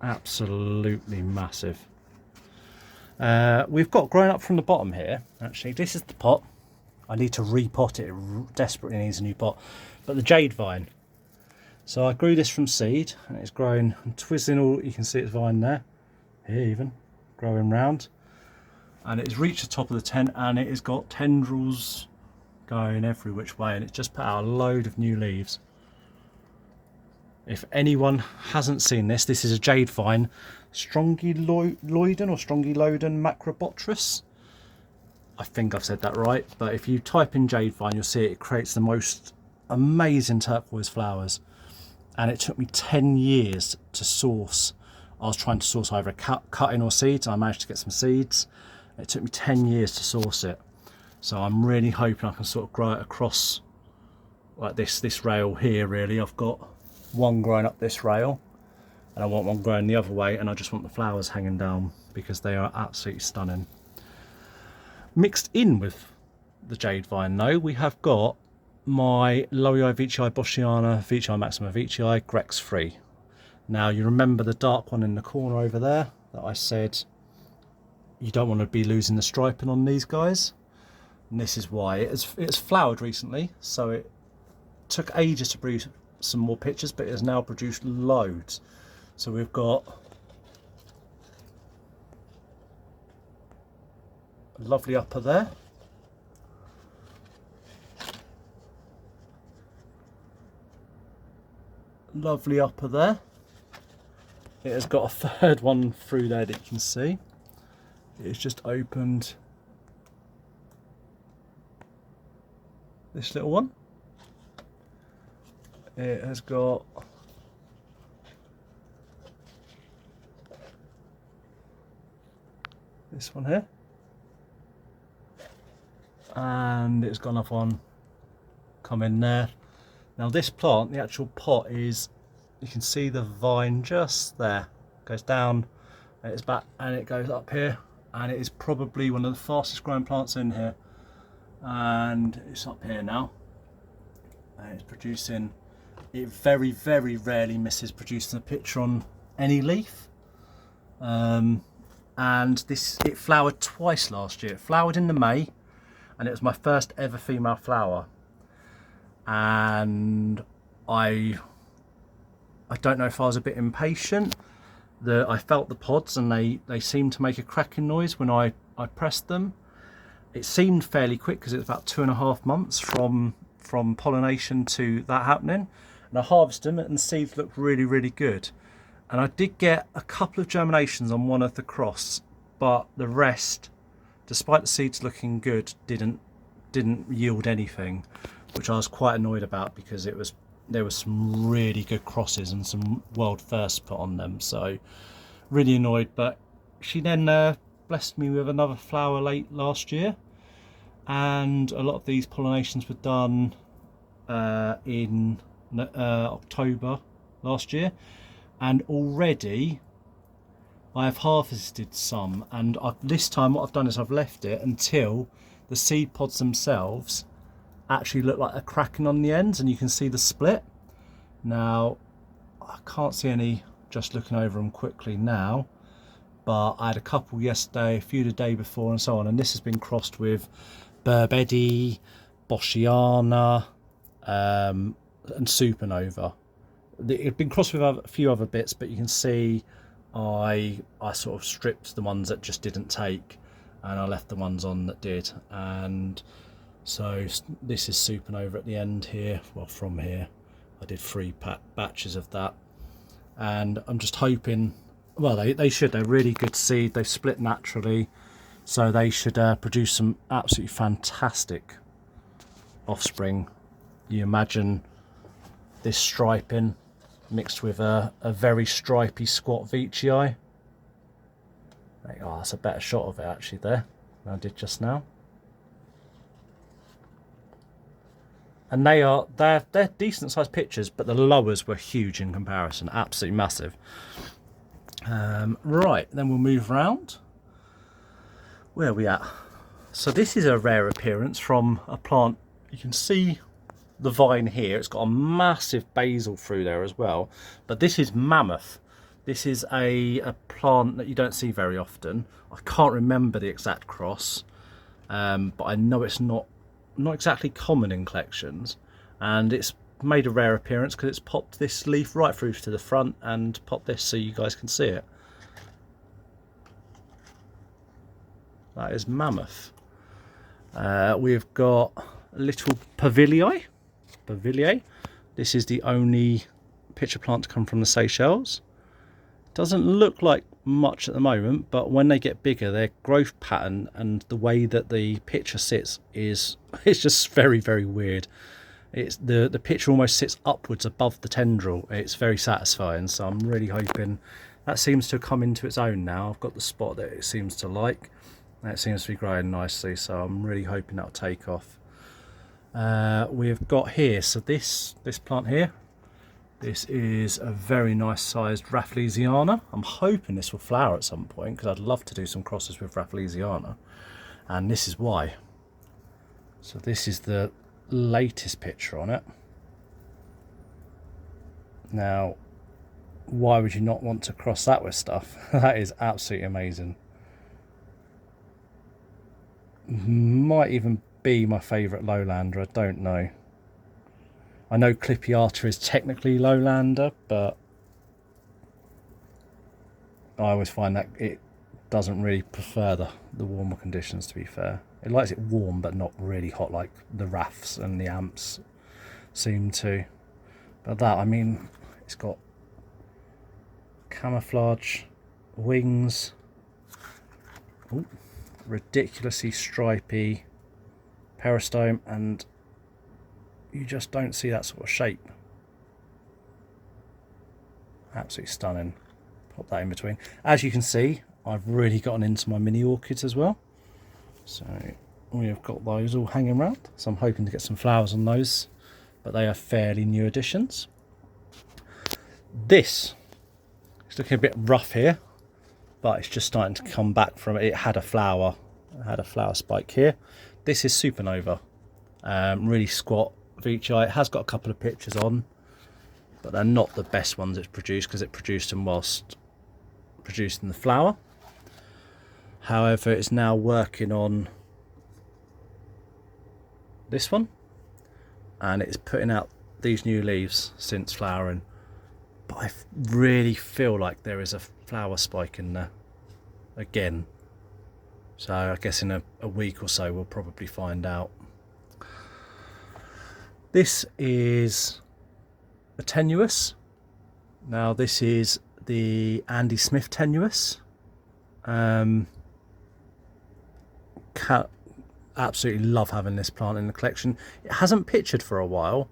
absolutely massive. We've got growing up from the bottom here, actually, this is the pot. I need to repot it, it desperately needs a new pot. But the jade vine. So I grew this from seed, and it's growing and twisting all, you can see its vine there, here even, growing round. And it's reached the top of the tent, and it has got tendrils going every which way, and it's just put out a load of new leaves. If anyone hasn't seen this, this is a jade vine, Strongyloiden or Strongyloiden macrobotris. I think I've said that right, but if you type in jade vine, you'll see it creates the most amazing turquoise flowers. And it took me 10 years to source. I was trying to source either a cutting or seeds, and I managed to get some seeds. It took me 10 years to source it. So I'm really hoping I can sort of grow it across like this rail here, really. I've got one growing up this rail, and I want one growing the other way, and I just want the flowers hanging down because they are absolutely stunning. Mixed in with the jade vine though, we have got my Lowii Veitchii Boschiana, Veitchii Maxima Veitchii, Grex free. Now you remember the dark one in the corner over there that I said you don't want to be losing the striping on these guys, and this is why. It's flowered recently, so it took ages to produce some more pictures, but it has now produced loads. So we've got a lovely upper there. Lovely upper there. It has got a third one through there that you can see. It's just opened this little one. It has got this one here, and it's got another one come in there. Now this plant, the actual pot is, you can see the vine just there, goes down and it's back and it goes up here, and it is probably one of the fastest growing plants in here, and it's up here now and it's producing, it very rarely misses producing a picture on any leaf. And this, it flowered twice last year. It flowered in the May, and it was my first ever female flower, and I don't know if I was a bit impatient. I felt the pods and they seemed to make a cracking noise when I pressed them. It seemed fairly quick because it was about 2.5 months from pollination to that happening, and I harvested them and the seeds looked really good. And I did get a couple of germinations on one of the cross, but the rest, despite the seeds looking good, didn't yield anything, which I was quite annoyed about, because there was some really good crosses and some world firsts put on them, so really annoyed. But she then blessed me with another flower late last year, and a lot of these pollinations were done in October last year. And already I have harvested some, and this time what I've done is I've left it until the seed pods themselves actually look like a cracking on the ends, and you can see the split. Now I can't see any just looking over them quickly now, but I had a couple yesterday, a few the day before, and so on, and this has been crossed with Burbedi, Boschiana, and Supernova. It's been crossed with a few other bits, but you can see I sort of stripped the ones that just didn't take, and I left the ones on that did. And so this is Supernova at the end here. Well, from here I did 3 batches of that, and I'm just hoping, well, they should, they're really good seed, they've split naturally, so they should produce some absolutely fantastic offspring. You imagine this striping mixed with a very stripy squat Veitchii. Oh, that's a better shot of it actually there than I did just now. And they're decent sized pictures, but the lowers were huge in comparison, absolutely massive. Right, then we'll move around. Where are we at? So this is a rare appearance from a plant. You can see the vine here, it's got a massive basil through there as well, but this is mammoth. This is a plant that you don't see very often. I can't remember the exact cross, but I know it's not exactly common in collections, and it's made a rare appearance because it's popped this leaf right through to the front and popped this so you guys can see it. That is mammoth. We've got little Paviliae. This is the only pitcher plant to come from the Seychelles. Doesn't look like much at the moment, but when they get bigger, their growth pattern and the way that the pitcher sits it's just very weird. It's the pitcher almost sits upwards above the tendril. It's very satisfying, so I'm really hoping that seems to have come into its own now. I've got the spot that it seems to like, and it seems to be growing nicely, so I'm really hoping that'll take off. We've got here, so this plant here, this is a very nice sized Rafflesiana. I'm hoping this will flower at some point, because I'd love to do some crosses with Rafflesiana, and this is why. So this is the latest picture on it. Now, why would you not want to cross that with stuff? That is absolutely amazing. Might even be my favourite lowlander, I don't know. I know Clippiata is technically lowlander, but I always find that it doesn't really prefer the warmer conditions, to be fair. It likes it warm but not really hot like the Raffs and the Amps seem to. But that, I mean, it's got camouflage wings. Ooh, ridiculously stripy peristome, and you just don't see that sort of shape. Absolutely stunning. Pop that in between. As you can see, I've really gotten into my mini orchids as well. So we have got those all hanging around. So I'm hoping to get some flowers on those, but they are fairly new additions. This is looking a bit rough here, but it's just starting to come back from it. It had a flower spike here. This is Supernova. Really squat Veitchii. It has got a couple of pictures on, but they're not the best ones it's produced because it produced them whilst producing the flower. However, it's now working on this one, and it's putting out these new leaves since flowering. But I really feel like there is a flower spike in there again. So I guess in a week or so we'll probably find out. This is a tenuous. Now this is the Andy Smith tenuous. Absolutely love having this plant in the collection. It hasn't pictured for a while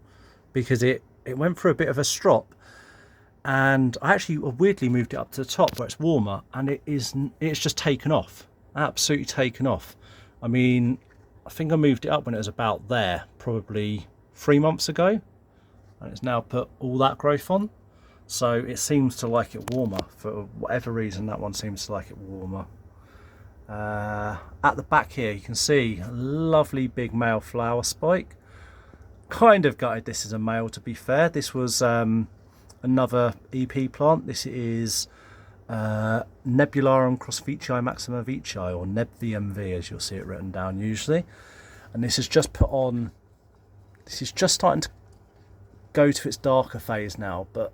because it went through a bit of a strop, and I actually weirdly moved it up to the top where it's warmer, and it's just taken off. Absolutely taken off. I mean, I think I moved it up when it was about there, probably 3 months ago, and it's now put all that growth on. So it seems to like it warmer for whatever reason. That one seems to like it warmer. At the back here you can see a lovely big male flower spike. Kind of gutted this is a male, to be fair. This was another EP plant. This is Nebularum cross Veitchii maxima Veitchii, or NebVMV as you'll see it written down usually. And this is just put on, this is just starting to go to its darker phase now, but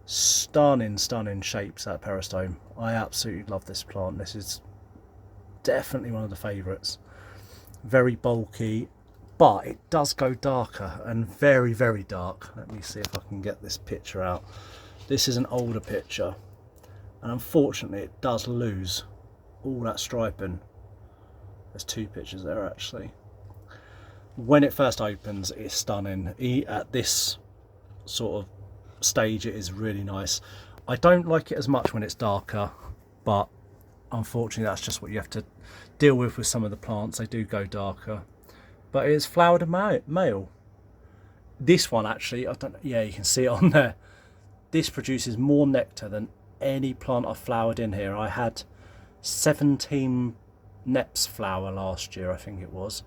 stunning shapes, that peristome. I absolutely love this plant. This is definitely one of the favourites. Very bulky, but it does go darker, and very dark. Let me see if I can get this picture out. This is an older picture, and unfortunately it does lose all that striping. There's 2 pictures there actually. When it first opens, it's stunning. At this sort of stage it is really nice. I don't like it as much when it's darker, but unfortunately that's just what you have to deal with some of the plants. They do go darker, but it's flowered a male. This one actually, I don't, yeah, you can see it on there. This produces more nectar than any plant I've flowered in here. I had 17 Neps flower last year, I think it was,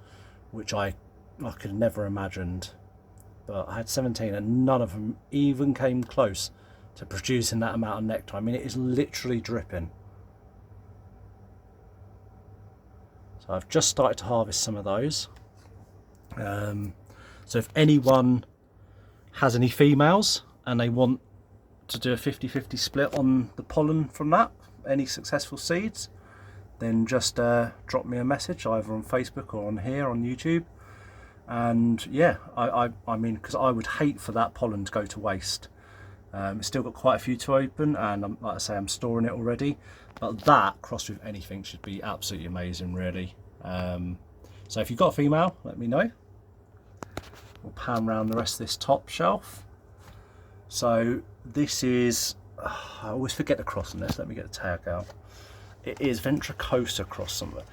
which I could have never imagined. But I had 17 and none of them even came close to producing that amount of nectar. I mean, it is literally dripping. So I've just started to harvest some of those. So if anyone has any females and they want to do a 50-50 split on the pollen from that, any successful seeds, then just drop me a message either on Facebook or on here on YouTube. And yeah, I mean, because I would hate for that pollen to go to waste. It's still got quite a few to open, and like I say, I'm storing it already. But that crossed with anything should be absolutely amazing, really. So if you've got a female, let me know. We'll pan around the rest of this top shelf. So this is, I always forget the cross on this. Let me get the tag out. It is Ventricosa cross somewhere.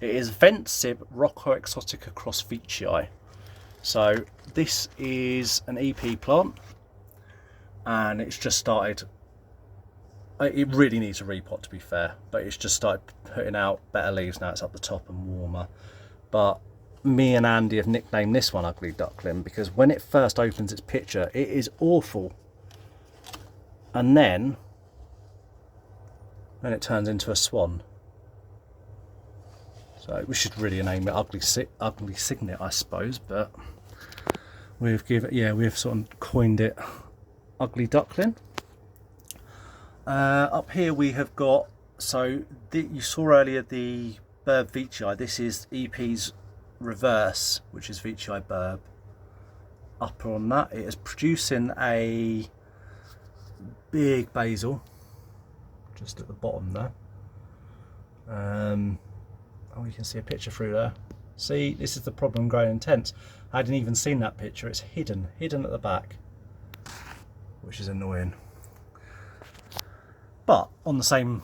It is Ventsib Rocco Exotica cross Veitchii. So this is an EP plant, and it's just started. It really needs a repot, to be fair, but it's just started putting out better leaves now. It's up the top and warmer. But me and Andy have nicknamed this one Ugly Duckling because when it first opens its picture, it is awful, and then it turns into a swan. So we should really name it Ugly Signet, I suppose, but we've sort of coined it Ugly Duckling. Up here we have got, so you saw earlier the Burb Veitchii. This is EP's reverse, which is Veitchii Burb. Up on that, it is producing a big basil just at the bottom there. Oh, you can see a picture through there. See, this is the problem growing intense. I hadn't even seen that picture. It's hidden at the back, which is annoying. But on the same,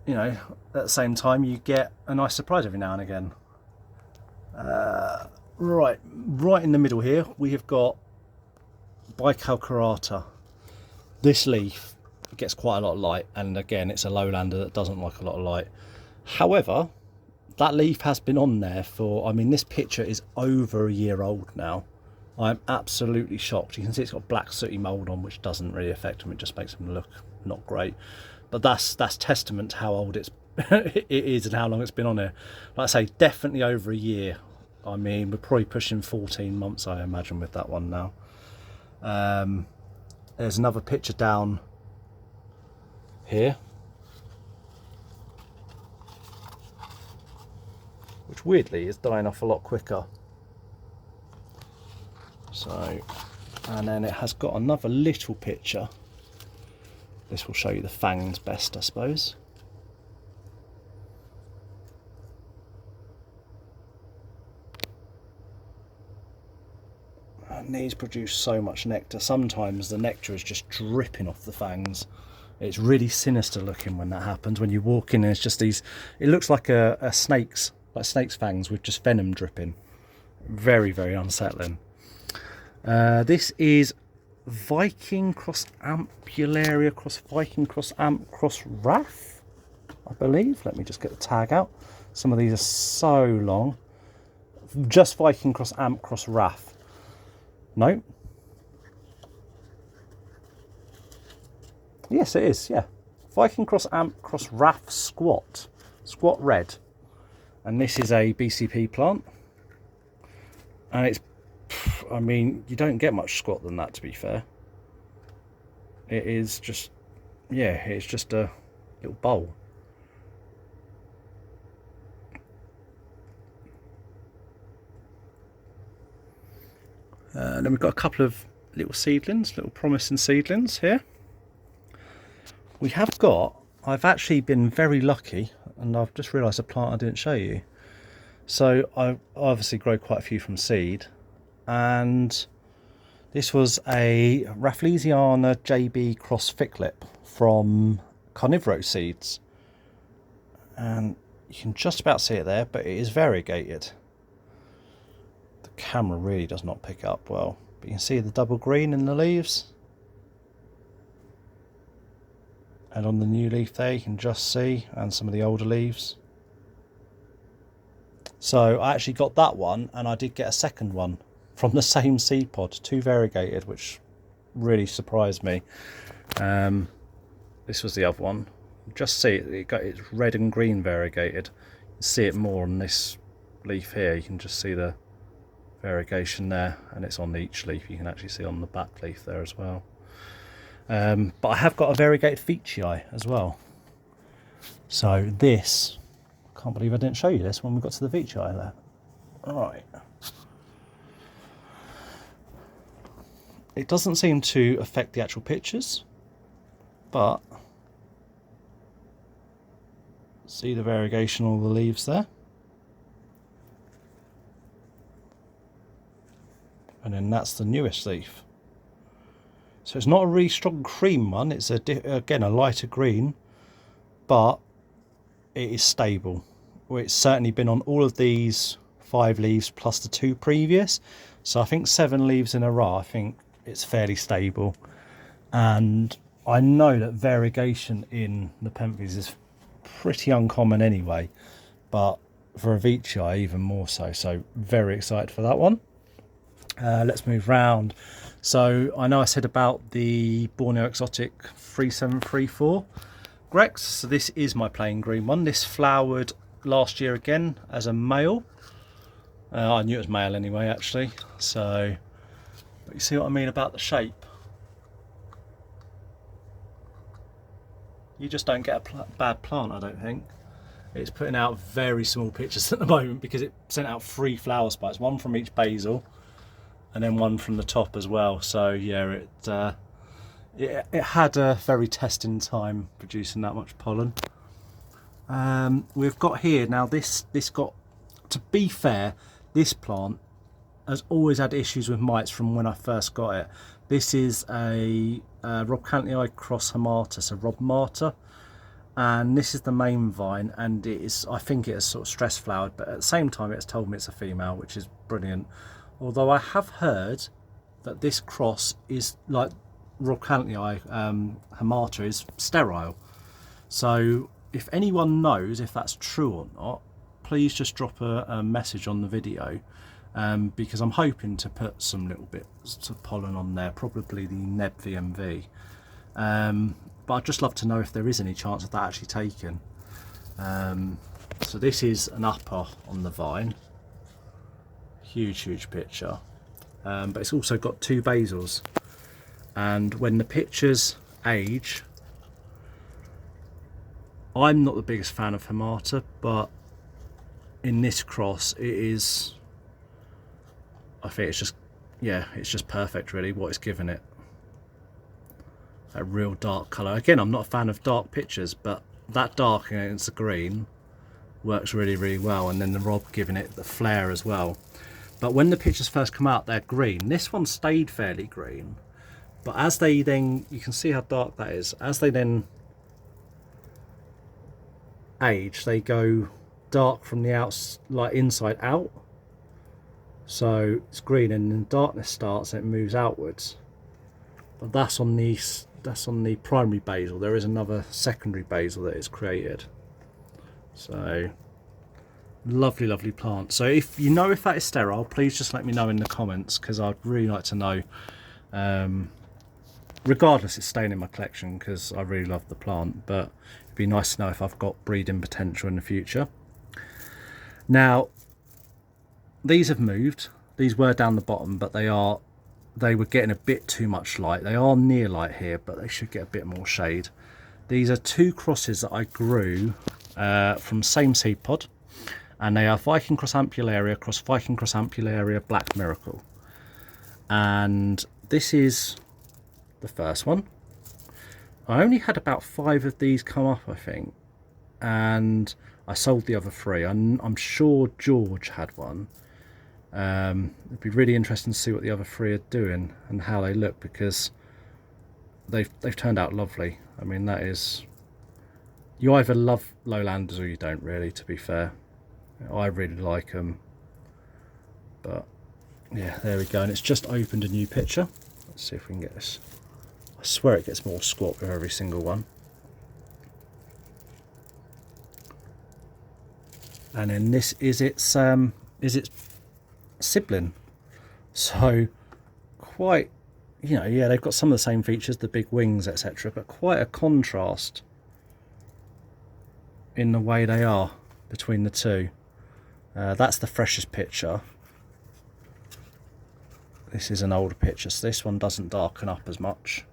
you know, at the same time, you get a nice surprise every now and again. Right in the middle here, we have got bicalcarata. This leaf gets quite a lot of light, and again, it's a lowlander that doesn't like a lot of light. However, that leaf has been on there for, I mean, this picture is over a year old now. I'm absolutely shocked. You can see it's got black sooty mould on, which doesn't really affect them. It just makes them look not great. But that's testament to how old it is and how long it's been on there. Like I say, definitely over a year. I mean, we're probably pushing 14 months, I imagine, with that one now. There's another picture down here, which weirdly is dying off a lot quicker. So, and then it has got another little picture. This will show you the fangs best, I suppose. And these produce so much nectar. Sometimes the nectar is just dripping off the fangs. It's really sinister looking when that happens. When you walk in and it's just these, it looks like a snake's fangs with just venom dripping. Very, very unsettling. This is Viking cross Ampularia cross Viking cross Amp cross Raff, I believe. Let me just get the tag out. Some of these are so long. Just Viking cross Amp cross Raff. No. Yes, it is, yeah. Viking cross Amp cross Raff Squat Red. And this is a BCP plant. And it's, I mean, you don't get much squat than that, to be fair. It is just, yeah, it's just a little bowl. Then we've got a couple of little seedlings, little promising seedlings here. We have got, I've actually been very lucky, and I've just realised a plant I didn't show you. So I obviously grow quite a few from seed, and this was a Rafflesiana JB cross Ficklip from Carnivoro Seeds, and you can just about see it there, but it is variegated. The camera really does not pick up well, but you can see the double green in the leaves, and on the new leaf there you can just see, and some of the older leaves. So I actually got that one, and I did get a second one from the same seed pod, 2 variegated, which really surprised me. This was the other one. Just see it, it's red and green variegated. You can see it more on this leaf here. You can just see the variegation there, and it's on each leaf. You can actually see on the back leaf there as well. But I have got a variegated Veitchii as well. So this, I can't believe I didn't show you this when we got to the Veitchii there. Alright. It doesn't seem to affect the actual pictures, but see the variegation on all the leaves there. And then that's the newest leaf. So it's not a really strong cream one, it's again a lighter green, but it is stable. Well, it's certainly been on all of these 5 leaves plus the 2 previous, so I think 7 leaves in a row. I think it's fairly stable, and I know that variegation in Nepenthes is pretty uncommon anyway, but for a Veitchii even more so. So very excited for that one. Let's move round. So I know I said about the Borneo Exotic 3734 Grex. So this is my plain green one. This flowered last year again as a male. I knew it was male anyway, actually. So, but you see what I mean about the shape? You just don't get a bad plant, I don't think. It's putting out very small pictures at the moment because it sent out 3 flower spikes, 1 from each basal, and then 1 from the top as well. So yeah, it had a very testing time producing that much pollen. We've got here now, this got to be fair, this plant has always had issues with mites from when I first got it. This is a Rob Cantley cross Hamata, so Rob Marta, and this is the main vine, and it is, I think it is sort of stress flowered, but at the same time it's told me it's a female, which is brilliant. Although I have heard that this cross is like Rob Cantley Hamata is sterile. So if anyone knows if that's true or not, please just drop a message on the video, because I'm hoping to put some little bits of pollen on there, probably the Neb VMV. But I'd just love to know if there is any chance of that actually taken. So this is an upper on the vine, huge picture, but it's also got 2 basils, and when the pictures age, I'm not the biggest fan of Hamata, but in this cross it is, I think it's just, yeah, it's just perfect really what it's given it. A real dark colour. Again, I'm not a fan of dark pictures, but that dark against the green works really well, and then the Rob giving it the flare as well. But when the pictures first come out, they're green. This one stayed fairly green, but as they then, you can see how dark that is, as they then age, they go dark from the outside, like inside out. So it's green, and then darkness starts and it moves outwards. But that's on the primary basil. There is another secondary basil that is created. So lovely plant. So if you know if that is sterile, please just let me know in the comments, because I'd really like to know. Regardless, it's staying in my collection because I really love the plant, but it'd be nice to know if I've got breeding potential in the future. Now, these have moved. These were down the bottom, but they were getting a bit too much light. They are near light here, but they should get a bit more shade. These are 2 crosses that I grew from same seed pod, and they are Viking Cross Ampullaria cross Viking Cross Ampullaria Black Miracle. And this is the first one. I only had about 5 of these come up, I think, and I sold the other 3. I'm sure George had one. It'd be really interesting to see what the other 3 are doing and how they look, because they've turned out lovely. I mean, that is, you either love lowlanders or you don't really, to be fair. I really like them, but yeah, there we go. And it's just opened a new picture. Let's see if we can get this. I swear it gets more squat with every single one. And then this is its sibling. So quite, you know, yeah, they've got some of the same features, the big wings, etc., but quite a contrast in the way they are between the 2. That's the freshest picture. This is an older picture, so this one doesn't darken up as much.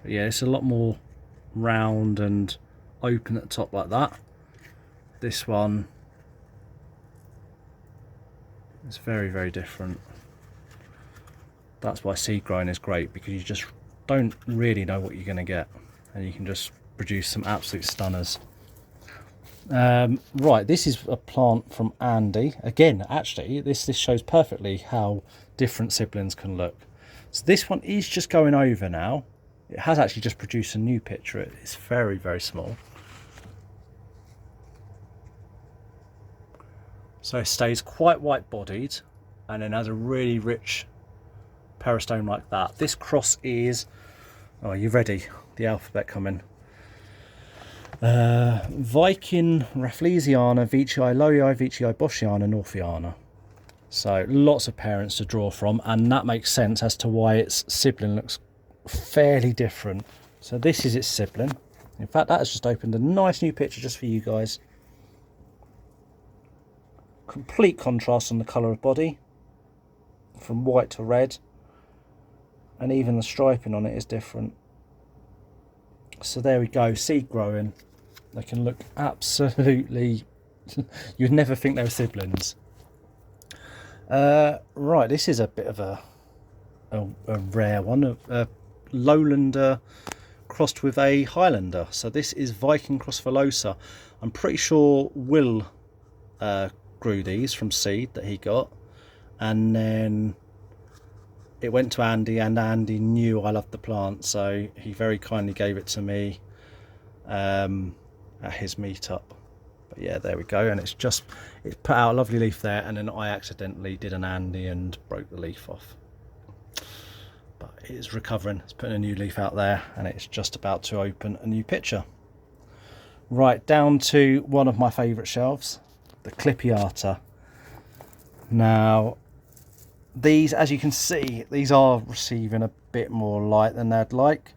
But yeah, it's a lot more round and open at the top like that. This one is very different. That's why seed growing is great, because you just don't really know what you're going to get, and you can just produce some absolute stunners. Right, this is a plant from Andy. Again, actually, this shows perfectly how different siblings can look. So this one is just going over now. It has actually just produced a new picture. It's very small. So it stays quite white bodied, and then has a really rich peristome like that. This cross is, oh, are you ready? The alphabet coming. Viking Rafflesiana, Veitchii Lowii, Veitchii Boschiana, Northiana. So lots of parents to draw from, and that makes sense as to why its sibling looks fairly different. So this is its sibling. In fact, that has just opened a nice new picture just for you guys. Complete contrast on the colour of body, from white to red, and even the striping on it is different. So there we go, seed growing. They can look absolutely, you'd never think they were siblings. Right, this is a bit of a rare one, a lowlander crossed with a Highlander. So this is Viking Cross Velosa. I'm pretty sure Will grew these from seed that he got, and then it went to Andy, and Andy knew I loved the plant, so he very kindly gave it to me at his meetup. But yeah, there we go, and it's put out a lovely leaf there, and then I accidentally did an Andy and broke the leaf off. But it is recovering. It's putting a new leaf out there, and it's just about to open a new picture. Right, down to one of my favourite shelves, the Clippiata. Now, these, as you can see, these are receiving a bit more light than they'd like.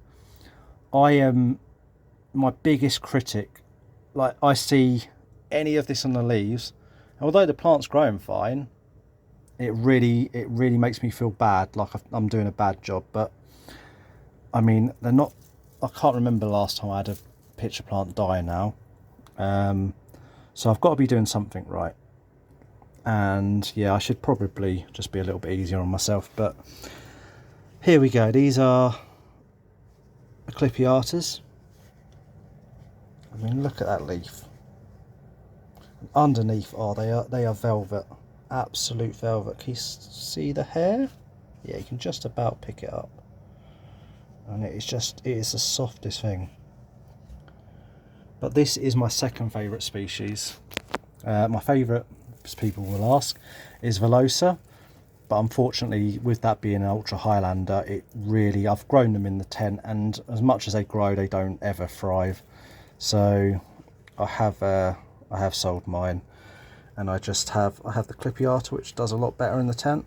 I am my biggest critic. Like, I see any of this on the leaves, although the plant's growing fine, it really makes me feel bad, like I'm doing a bad job. But I mean, they're not, I can't remember the last time I had a pitcher plant die now, so I've got to be doing something right. And yeah, I should probably just be a little bit easier on myself, but here we go. These are the Clippiatas. I mean, look at that leaf. Underneath, oh, they are velvet, absolute velvet. Can you see the hair? Yeah, you can just about pick it up, and it is the softest thing. But this is my second favourite species. My favourite, as people will ask, is Velosa, but unfortunately, with that being an ultra Highlander, I've grown them in the tent, and as much as they grow, they don't ever thrive. So I have sold mine, and I have the Clippiata, which does a lot better in the tent.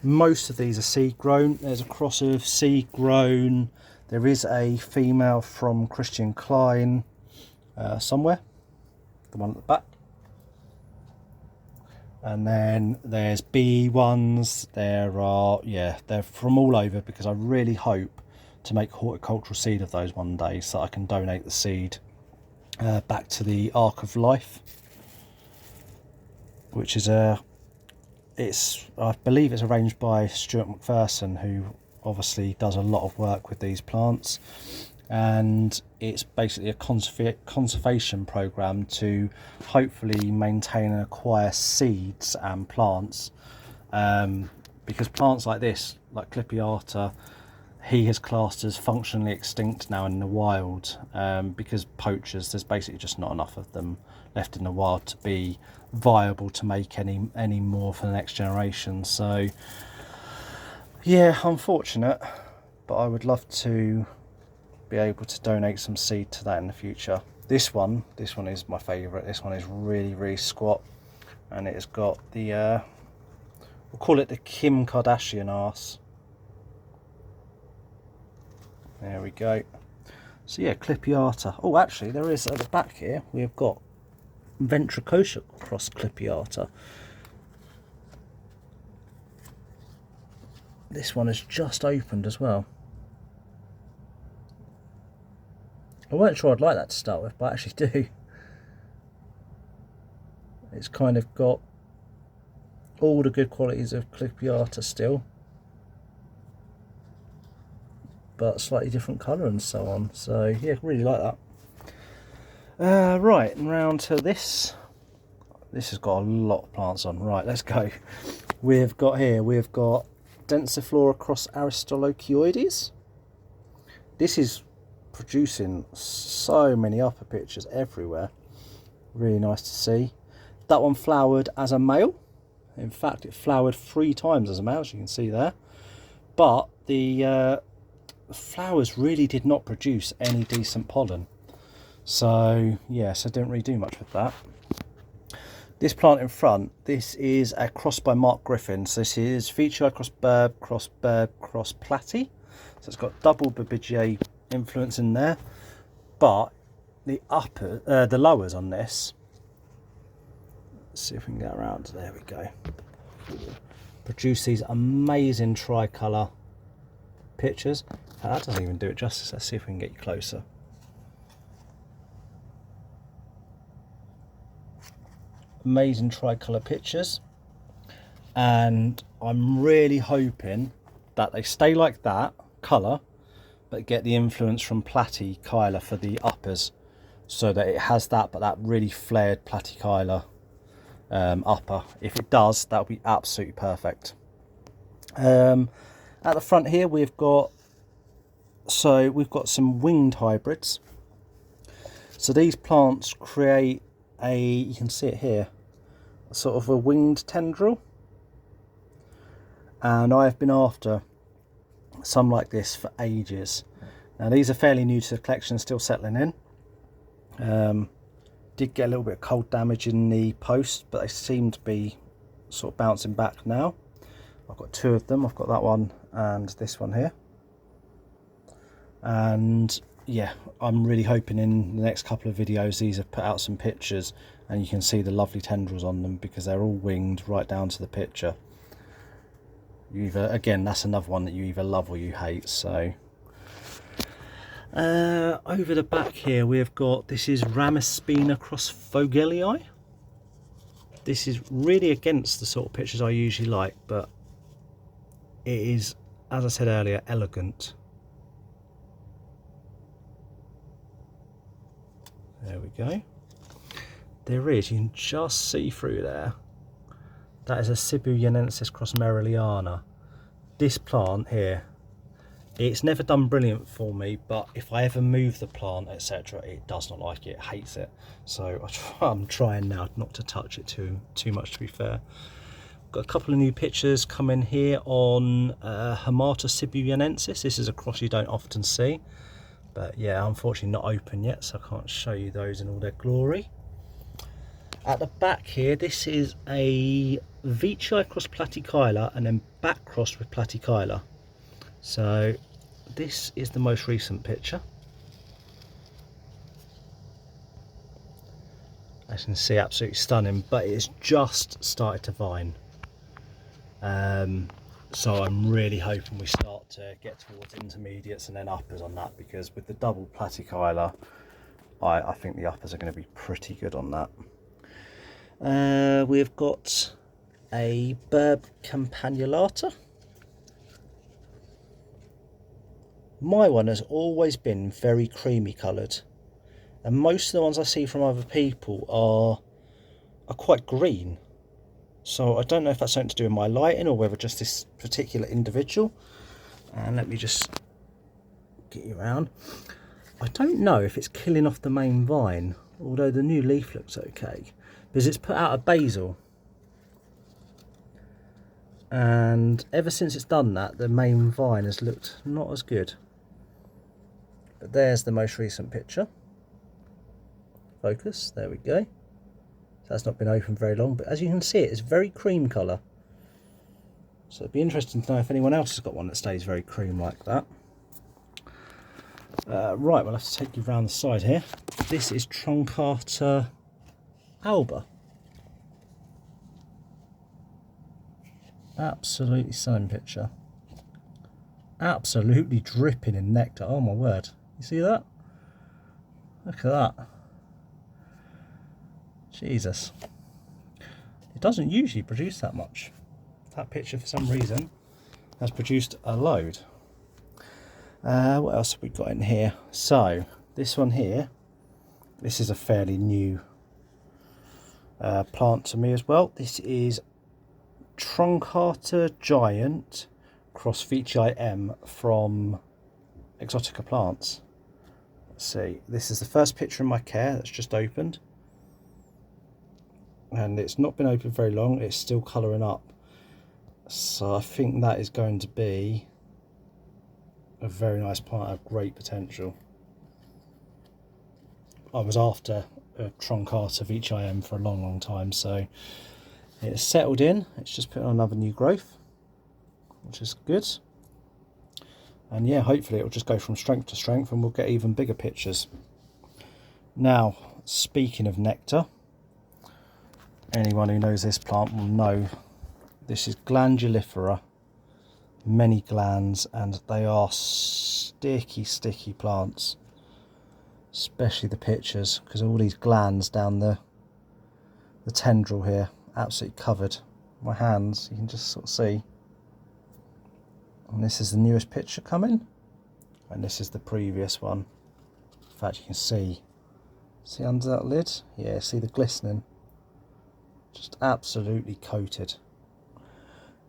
Most of these are seed grown. There's a cross of seed grown. There is a female from Christian Klein somewhere, the one at the back. And then there's bee ones. They're from all over, because I really hope to make horticultural seed of those one day, so I can donate the seed back to the Ark of Life, which is I believe it's arranged by Stuart McPherson, who obviously does a lot of work with these plants, and it's basically a conservation program to hopefully maintain and acquire seeds and plants, because plants like this, like Clippiata, he has classed as functionally extinct now in the wild, because poachers, there's basically just not enough of them left in the wild to be viable to make any more for the next generation. So yeah, unfortunate, but I would love to be able to donate some seed to that in the future. This one is my favourite. This one is really squat, and it has got the we'll call it the Kim Kardashian arse. There we go. So yeah, Clippiata. Oh, actually, there is at the back here, we've got Ventricosa cross Clippiata. This one has just opened as well. I weren't sure I'd like that to start with, but I actually do. It's kind of got all the good qualities of Clippiata still, but slightly different colour and so on. So yeah, really like that. Right, and round to this. This has got a lot of plants on. Right, let's go. We've got Densiflora cross Aristolochioides. This is producing so many upper pictures everywhere. Really nice to see. That one flowered as a male. In fact, it flowered 3 times as a male, as you can see there. But the flowers really did not produce any decent pollen. So yes, I didn't really do much with that. This plant in front, this is a cross by Mark Griffin. So this is Feature cross Burb cross Platy. So it's got double Babigier influence in there. But the lowers on this, let's see if we can get around. There we go. Produce these amazing tricolour pictures. That doesn't even do it justice. Let's see if we can get you closer. Amazing tricolour pictures, and I'm really hoping that they stay like that colour, but get the influence from platykyla for the uppers, so that it has that, but that really flared platykyla upper. If it does, that would be absolutely perfect. At the front here we've got some winged hybrids. So these plants create you can see it here, sort of a winged tendril, and I've been after some like this for ages. Now these are fairly new to the collection, still settling in. Did get a little bit of cold damage in the post, but they seem to be sort of bouncing back now. I've got two of them. I've got that one and this one here. And yeah, I'm really hoping in the next couple of videos these have put out some pictures and you can see the lovely tendrils on them, because they're all winged right down to the picture. Again, that's another one that you either love or you hate. So over the back here we've got, this is Ramaspina cross Vogelii. This is really against the sort of pictures I usually like, but it is, as I said earlier, elegant. There we go. There is, you can just see through there. That is a Sibuyanensis cross Merrilliana. This plant here, it's never done brilliant for me, but if I ever move the plant, etc., it does not like it, hates it. So I'm trying now not to touch it too much, to be fair. Got a couple of new pictures coming here on Hamata Sibuyanensis. This is a cross you don't often see, but yeah, unfortunately not open yet, so I can't show you those in all their glory. At the back here, this is a Veitchii cross Platykyla and then back crossed with Platykyla. So this is the most recent picture. As you can see, absolutely stunning, but it's just started to vine. So I'm really hoping we start to get towards intermediates and then uppers on that, because with the double Platykyla, I think the uppers are going to be pretty good on that. We've got a Burb Campanulata. My one has always been very creamy coloured, and most of the ones I see from other people are quite green. So I don't know if that's something to do with my lighting or whether just this particular individual. And let me just get you around. I don't know if it's killing off the main vine, although the new leaf looks okay, because it's put out a basil. And ever since it's done that, the main vine has looked not as good. But there's the most recent picture. Focus, there we go. That's not been open very long, but as you can see, it's very cream colour. So it'd be interesting to know if anyone else has got one that stays very cream like that. Right, we'll have to take you around the side here. This is Truncata alba. Absolutely stunning picture. Absolutely dripping in nectar. Oh my word. You see that? Look at that. Jesus. It doesn't usually produce that much. That picture, for some reason, has produced a load. What else have we got in here? So, this one here, this is a fairly new plant to me as well. This is Truncata Giant cross Veitchii M from Exotica Plants. Let's see, this is the first picture in my care that's just opened. And it's not been open very long, it's still colouring up. So I think that is going to be a very nice plant, of great potential. I was after a Truncata Veitchii M for a long time, so it's settled in. It's just put on another new growth, which is good. And yeah, hopefully it'll just go from strength to strength and we'll get even bigger pictures. Now, speaking of nectar, anyone who knows this plant will know this is Glandulifera, many glands, and they are sticky plants, especially the pictures, because all these glands down the tendril here, absolutely covered. My hands, you can just sort of see. And this is the newest picture coming, and this is the previous one. In fact, you can see under that lid, yeah, see the glistening, just absolutely coated.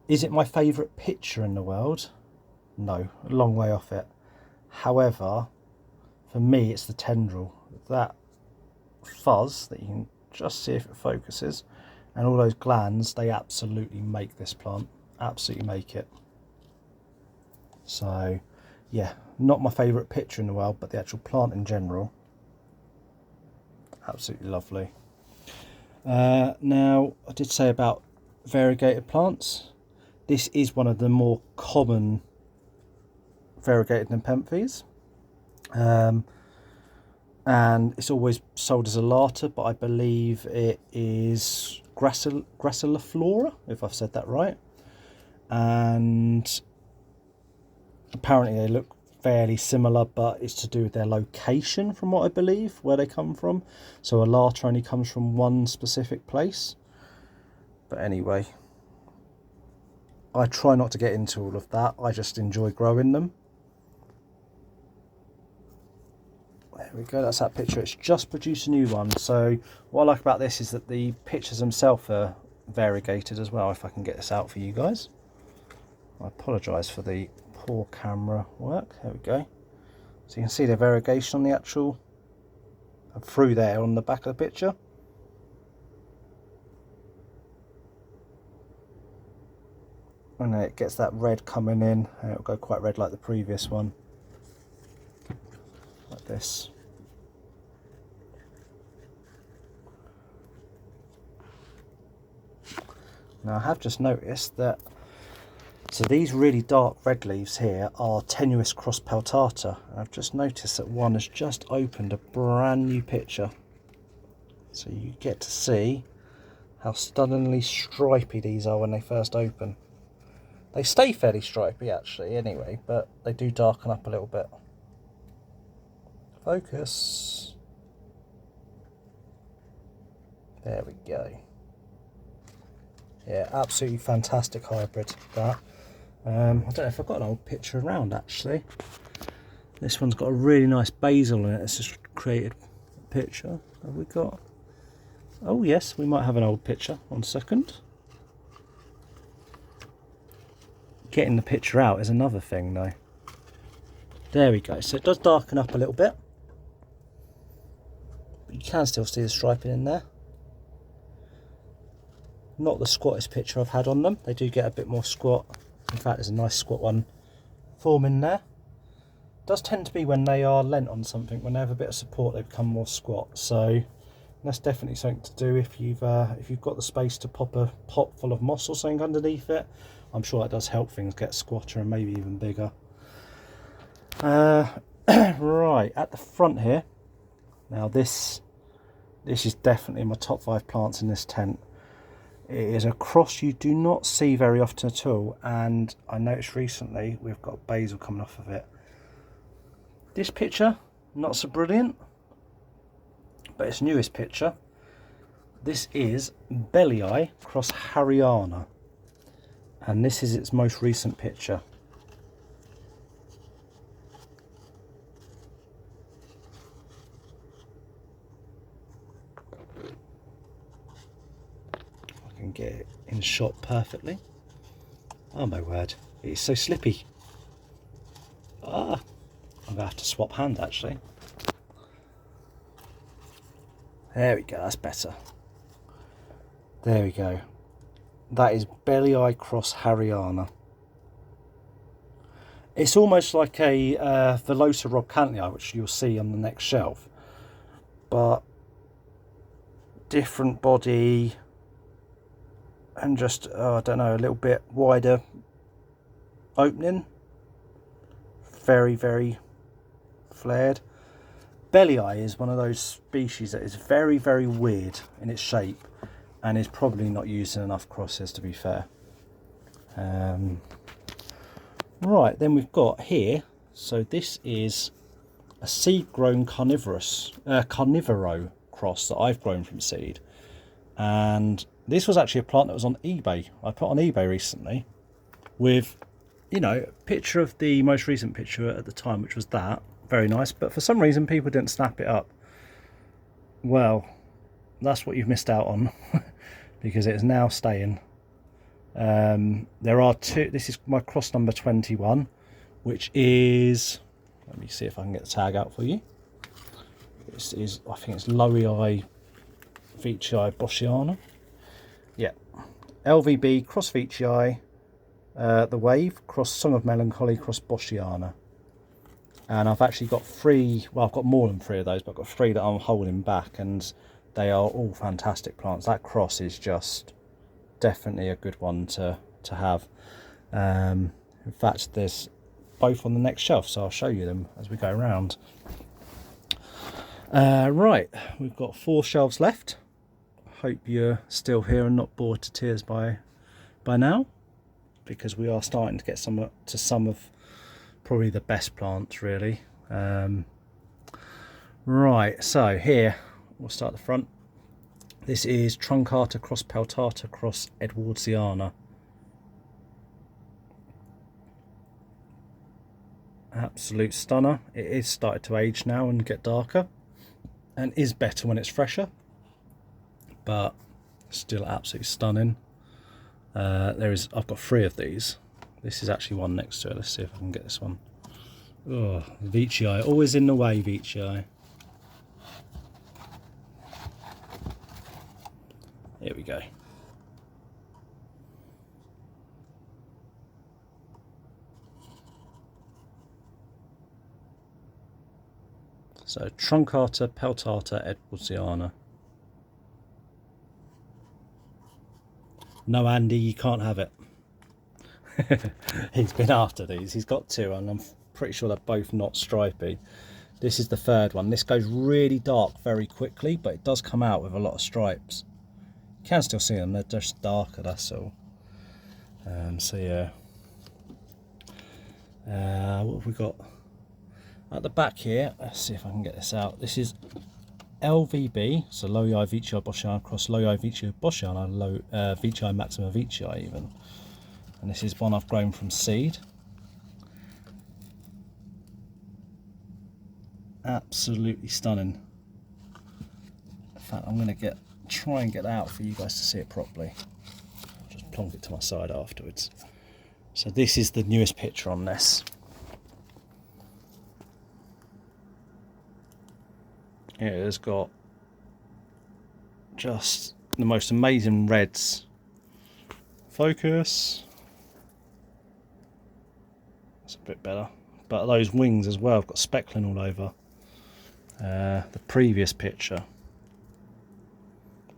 Is it my favourite picture in the world? No, a long way off it. However, for me it's the tendril, that fuzz that you can just see if it focuses, and all those glands, they absolutely make this plant, absolutely make it. So yeah, not my favourite picture in the world, but the actual plant in general, absolutely lovely. Now, I did say about variegated plants. This is one of the more common variegated Nepenthes. And it's always sold as a lata, but I believe it is graciliflora, if I've said that right. And apparently they look fairly similar, but it's to do with their location, from what I believe, where they come from. So a lata only comes from one specific place. But anyway, I try not to get into all of that. I just enjoy growing them. There we go, that's that picture. It's just produced a new one. So what I like about this is that the pictures themselves are variegated as well, if I can get this out for you guys. I apologise for the poor camera work. There we go. So you can see the variegation on the actual, through there on the back of the picture. And then it gets that red coming in, and it'll go quite red like the previous one. Like this. Now I have just noticed that, so these really dark red leaves here are tenuis cross peltata. And I've just noticed that one has just opened a brand new picture. So you get to see how stunningly stripy these are when they first open. They stay fairly stripy actually anyway, but they do darken up a little bit. Focus. There we go. Yeah, absolutely fantastic hybrid, that. I don't know if I've got an old picture around actually. This one's got a really nice basil in it. It's just created a picture. Have we got? Oh yes, we might have an old picture. 1 second. Getting the picture out is another thing though. There we go. So it does darken up a little bit, but you can still see the striping in there. Not the squattest picture I've had on them. They do get a bit more squat. In fact, there's a nice squat one forming there. It does tend to be when they are lent on something, when they have a bit of support, they become more squat. So that's definitely something to do if you've got the space to pop a pot full of moss or something underneath it. I'm sure that does help things get squatter and maybe even bigger. Right, at the front here. Now this is definitely my top 5 plants in this tent. It is a cross you do not see very often at all, and I noticed recently we've got basil coming off of it. This picture, not so brilliant, but its newest picture. This is Bellii cross Harryana, and this is its most recent picture. Get it in shot perfectly. Oh my word, it's so slippy. I'm gonna have to swap hand actually. There we go, that's better. There we go. That is Bellii cross Harryana. It's almost like a Velosa Robcanthii, which you'll see on the next shelf, but different body. And just, I don't know, a little bit wider opening. Very, very flared. Bellii is one of those species that is very, very weird in its shape and is probably not used in enough crosses, to be fair. Right, then we've got here, so this is a seed-grown carnivoro cross that I've grown from seed. And this was actually a plant that was on eBay. I put on eBay recently with you know, picture of the most recent picture at the time, which was that, very nice, but for some reason people didn't snap it up. Well, that's what you've missed out on because it's now staying. There are two. This is my cross number 21, which is, let me see if I can get the tag out for you. This is, I think it's Lowii Veitchii Boschiana. Yeah, LVB cross Veitchii, the Wave cross Song of Melancholy cross Boschiana. And I've actually got three, well, I've got more than three of those, but I've got three that I'm holding back, and they are all fantastic plants. That cross is just definitely a good one to have. In fact, there's both on the next shelf, so I'll show you them as we go around. Right, we've got 4 shelves left. Hope you're still here and not bored to tears by now, because we are starting to get some of probably the best plants, really. Right, so here we'll start at the front. This is Truncata cross Peltata cross Edwardsiana. Absolute stunner. It is started to age now and get darker, and is better when it's fresher, but still absolutely stunning. I've got 3 of these. This is actually one next to it. Let's see if I can get this one. Oh, Veitchii, always in the way, Veitchii. Here we go. So Truncata, Peltata, Edwardsiana. No, Andy, you can't have it. He's been after these. He's got 2, and I'm pretty sure they're both not stripy. This is the 3rd one. This goes really dark very quickly, but it does come out with a lot of stripes. You can still see them, they're just darker, that's all. So yeah. What have we got? At the back here, let's see if I can get this out. This is LVB, so Lowii Veitchii Boschiana cross Lowii Veitchii Boschiana, Veitchii Maxima Veitchii even. And this is one I've grown from seed. Absolutely stunning. In fact, I'm going to try and get that out for you guys to see it properly. I'll just plonk it to my side afterwards. So this is the newest picture on this. It has got just the most amazing reds. Focus. That's a bit better. But those wings as well have got speckling all over the previous picture.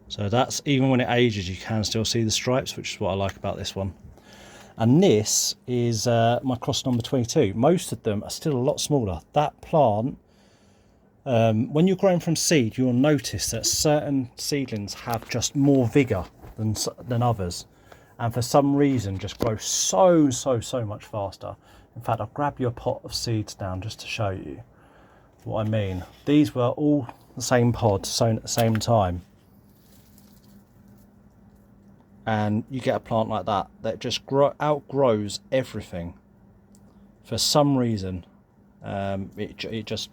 So that's, even when it ages, you can still see the stripes, which is what I like about this one. And this is my cross number 22. Most of them are still a lot smaller. That plant, when you're growing from seed, you'll notice that certain seedlings have just more vigour than others, and for some reason just grow so much faster. In fact, I'll grab you a pot of seeds down just to show you what I mean. These were all the same pod, sown at the same time, and you get a plant like that just outgrows everything for some reason. It just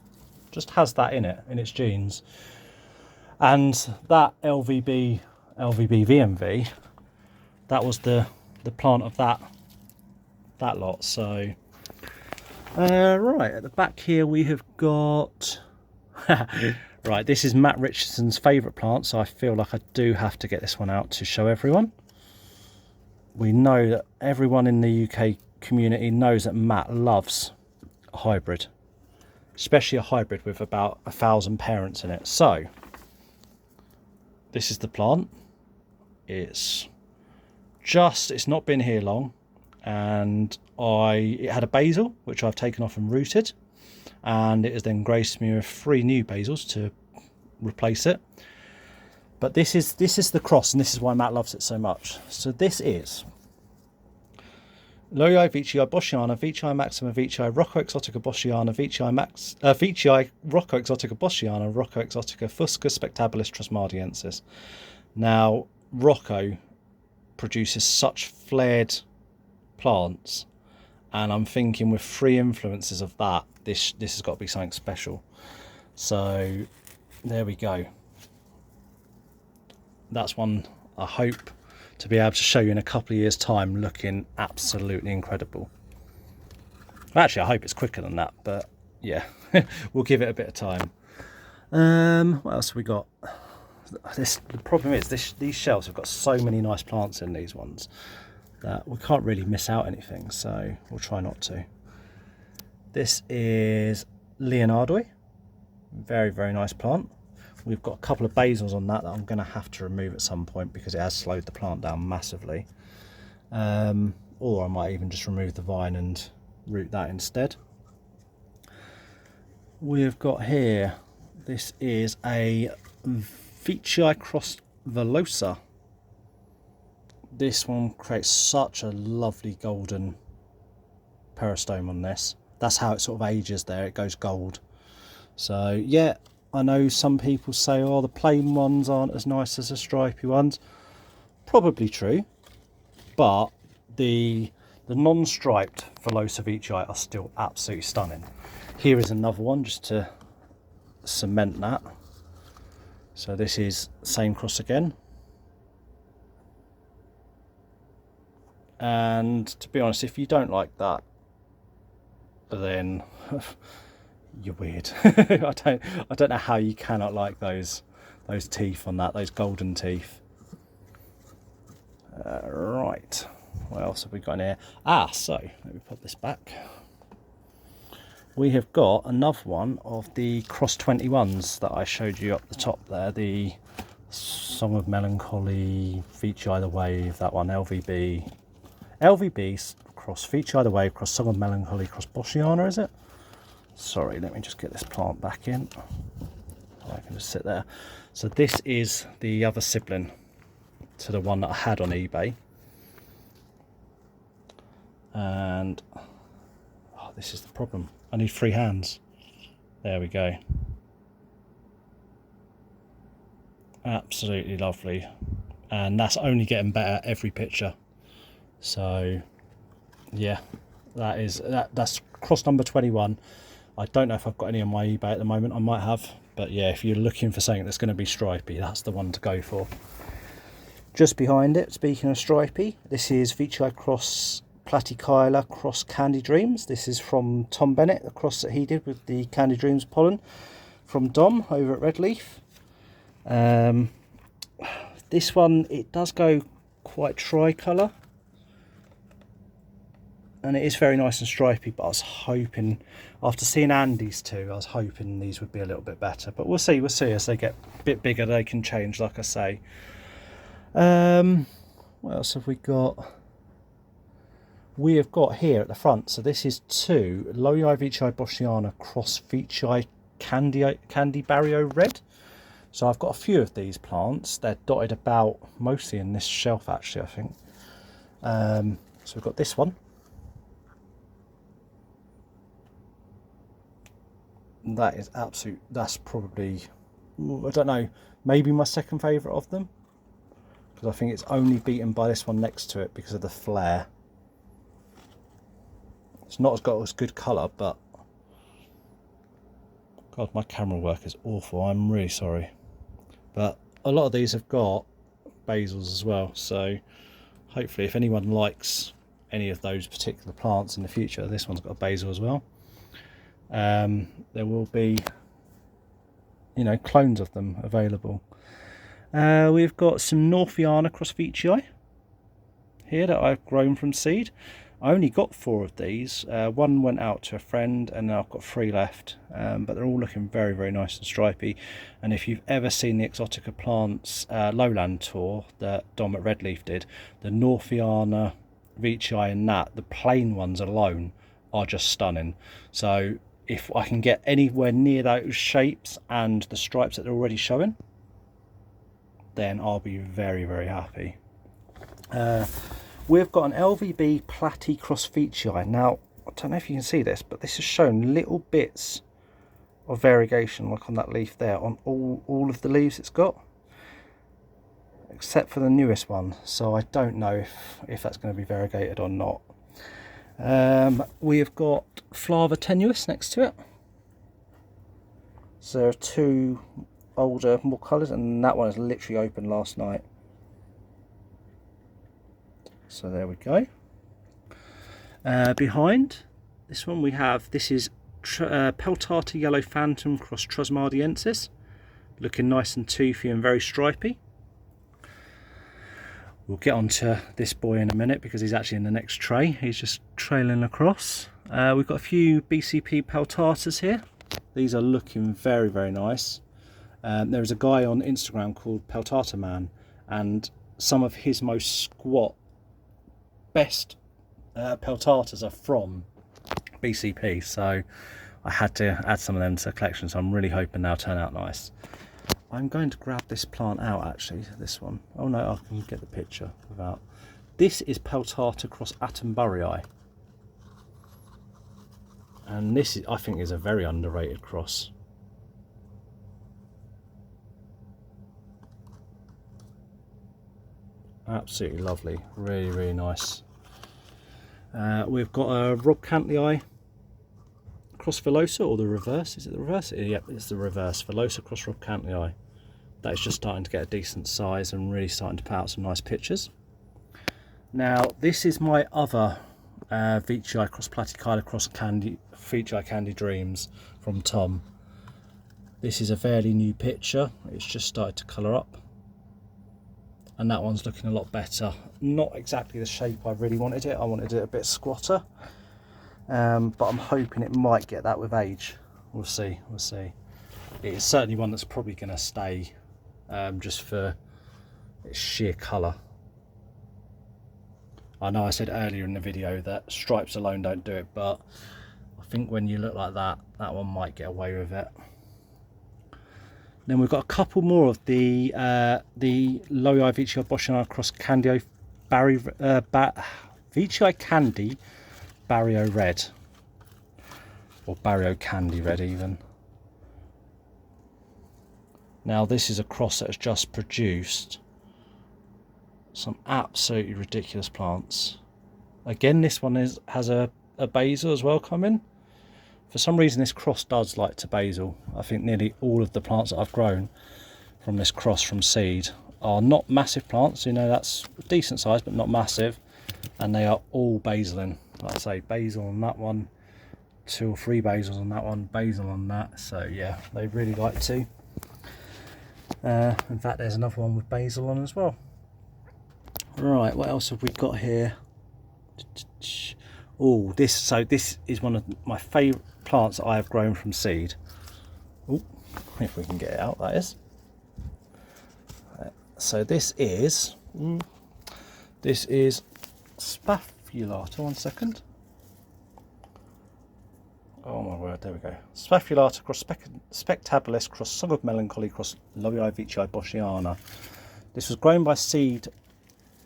has that in it, in its genes. And that LVB VMV, that was the plant of that lot. So right at the back here we have got right, this is Matt Richardson's favourite plant, so I feel like I do have to get this one out to show everyone. We know that everyone in the UK community knows that Matt loves a hybrid, especially a hybrid with about 1,000 parents in it. So this is the plant. It's not been here long, and it had a basil which I've taken off and rooted, and it has then graced me with 3 new basils to replace it. But this is the cross, and this is why Matt loves it so much. So this is Lowii Veitchii Boschiana, Veitchii Maxima Veitchii, Rocco Exotica Boschiana, Veitchii Rocco Exotica Boschiana, Rocco Exotica Fusca Spectabilis Trasmadiensis. Now, Rocco produces such flared plants, And I'm thinking with 3 influences of that, this has got to be something special. So there we go. That's one I hope to be able to show you in a couple of years' time, looking absolutely incredible. Actually, I hope it's quicker than that, but yeah, we'll give it a bit of time. What else have we got? The problem is these shelves have got so many nice plants in these ones that we can't really miss out anything, so we'll try not to. This is Leonardo, very, very nice plant. We've got a couple of basils on that I'm going to have to remove at some point because it has slowed the plant down massively. Or I might even just remove the vine and root that instead. We've got here, this is a Veitchii cross Velosa. This one creates such a lovely golden peristome on this. That's how it sort of ages there, it goes gold. So yeah, I know some people say, oh, the plain ones aren't as nice as the stripy ones. Probably true, but the non-striped Velosa Veitchii are still absolutely stunning. Here is another one just to cement that. So this is same cross again. And to be honest, if you don't like that, then you're weird. I don't know how you cannot like those teeth on that, those golden teeth. Right, what else have we got in here? So let me put this back. We have got another one of the Cross 21s that I showed you up the top there, the Song of Melancholy, Veitchii the Wave, that one, LVB cross Veitchii the Wave, cross Song of Melancholy, cross Boschiana, is it? Sorry, let me just get this plant back in. I can just sit there. So this is the other sibling to the one that I had on eBay. And this is the problem. I need 3 hands. There we go. Absolutely lovely. And that's only getting better every picture. So yeah, that's cross number 21. I don't know if I've got any on my eBay at the moment. I might have, but yeah, if you're looking for something that's going to be stripy, that's the one to go for. Just behind it, speaking of stripy, this is Veitchii cross Platykyla cross Candy Dreams. This is from Tom Bennett, the cross that he did with the Candy Dreams pollen from Dom over at Redleaf. This one, it does go quite tricolour, and it is very nice and stripy, but I was hoping, after seeing Andy's too, I was hoping these would be a little bit better, but we'll see as they get a bit bigger. They can change, like I say. What else have we got? We have got here at the front, so this is 2 Lowii Veitchii Boschiana cross Veitchii Candy Barrio Red. So I've got a few of these plants. They're dotted about mostly in this shelf, actually, I think. So we've got this one. That is that's probably, I don't know, maybe my second favourite of them, because I think it's only beaten by this one next to it because of the flare. It's not got as good colour, but God, my camera work is awful. I'm really sorry. But a lot of these have got basils as well, so hopefully if anyone likes any of those particular plants in the future, this one's got a basil as well. There will be, you know, clones of them available. We've got some Norfiana cross Veitchii here that I've grown from seed. I only got 4 of these. One went out to a friend, and now I've got 3 left. But they're all looking very, very nice and stripy. And if you've ever seen the Exotica Plants Lowland tour that Dom at Redleaf did, the Norfiana Veitchii and that, the plain ones alone are just stunning. So if I can get anywhere near those shapes and the stripes that they're already showing, then I'll be very, very happy. We've got an LVB Platy cross Veitchii. Now, I don't know if you can see this, but this has shown little bits of variegation, like on that leaf there, on all of the leaves it's got, except for the newest one. So I don't know if that's going to be variegated or not. We have got Flava tenuis next to it. So there are two older, more colours, and that one is literally opened last night. So there we go. Behind this one we have, this is Peltata Yellow Phantom cross Trusmardiensis, looking nice and toothy and very stripy. We'll get onto this boy in a minute because he's actually in the next tray. He's just trailing across. We've got a few BCP Peltatas here. These are looking very, very nice. There's a guy on Instagram called Peltata Man, and some of his most squat, best Peltatas are from BCP, so I had to add some of them to the collection, so I'm really hoping they'll turn out nice. I'm going to grab this plant out, actually, this one. Oh no, I can get the picture without. This is Peltata cross Attenburyi. And this, I think, is a very underrated cross. Absolutely lovely, really, really nice. We've got a Rob Cantley cross Velosa, or the reverse. Is it the reverse? Yep, it's the reverse. Velosa cross Rob Cantley. That is just starting to get a decent size and really starting to put out some nice pictures. Now, this is my other Veitchii cross Platykyla cross Veitchii Candy Dreams from Tom. This is a fairly new picture. It's just started to colour up. And that one's looking a lot better. Not exactly the shape I really wanted it. I wanted it a bit squatter. But I'm hoping it might get that with age. We'll see, we'll see. It's certainly one that's probably going to stay just for its sheer colour. I know I said earlier in the video that stripes alone don't do it, but I think when you look like that, that one might get away with it. Then we've got a couple more of the Loei Veitchii Boschiana cross Candio Veitchii Candy Barrio Red, or Barrio Candy Red even. Now this is a cross that has just produced some absolutely ridiculous plants. Again, this one has a basil as well coming. For some reason this cross does like to basil. I think nearly all of the plants that I've grown from this cross from seed are not massive plants, you know, that's decent size but not massive, and they are all basiling. Like I say, basil on that one, 2 or 3 basils on that one, basil on that, so yeah, they really like to. In fact, there's another one with basil on as well. Right, what else have we got here? Oh, this is one of my favourite plants that I have grown from seed. Oh, if we can get it out, that is. So this is Spaphulata. One second. Oh my word, there we go. Spaphulata cross Spectabilis cross Song of Melancholy cross Loei Veitchii Boschiana. This was grown by seed,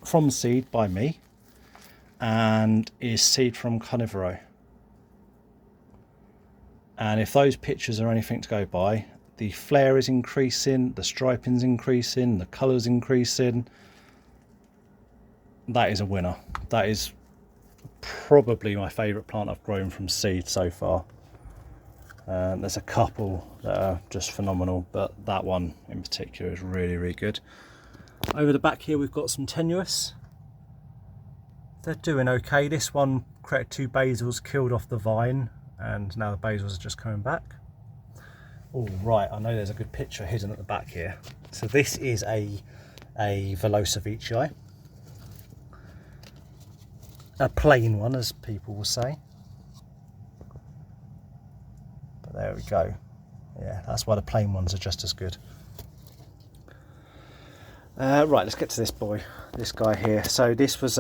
from seed by me, and is seed from Carnivoro. And if those pictures are anything to go by, the flare is increasing, the striping's increasing, the colour's increasing. That is a winner. That is probably my favourite plant I've grown from seed so far. There's a couple that are just phenomenal, but that one in particular is really, really good. Over the back here we've got some tenuis. They're doing okay. This one created 2 basils, killed off the vine, and now the basils are just coming back. Oh right, I know there's a good picture hidden at the back here. So this is a Velosa Veitchii. A plain one, as people will say. But there we go. Yeah, that's why the plain ones are just as good. Right, let's get to this boy, this guy here. So this was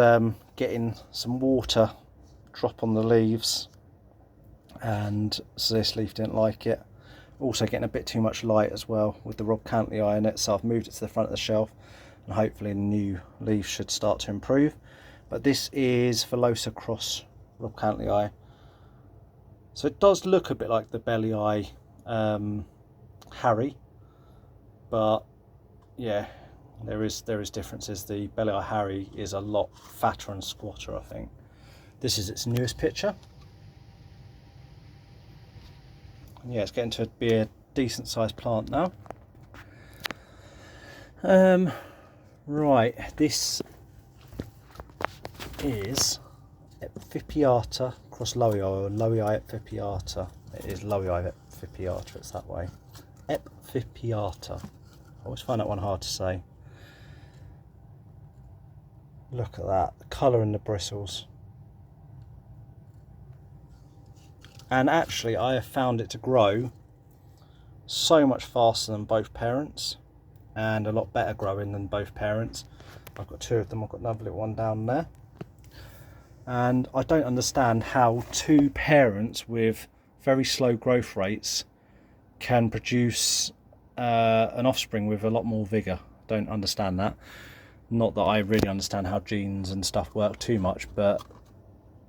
getting some water drop on the leaves, and so this leaf didn't like it. Also getting a bit too much light as well with the Rob Cantley in it, so I've moved it to the front of the shelf, and hopefully the new leaves should start to improve. But this is Velosa cross Rob Cantley. So it does look a bit like the belly eye Harry, but yeah, there is differences. The belly eye Harry is a lot fatter and squatter, I think. This is its newest picture. And yeah, it's getting to be a decent sized plant now. Right, this is Epiphyata cross Lowii, or Lowii Epiphyata. It is Lowii Epiphyata, it's that way. Epiphyata. I always find that one hard to say. Look at that, the colour in the bristles. And actually I have found it to grow so much faster than both parents, and a lot better growing than both parents. I've got two of them, I've got another little one down there. And I don't understand how two parents with very slow growth rates can produce an offspring with a lot more vigour. Don't understand that. Not that I really understand how genes and stuff work too much, but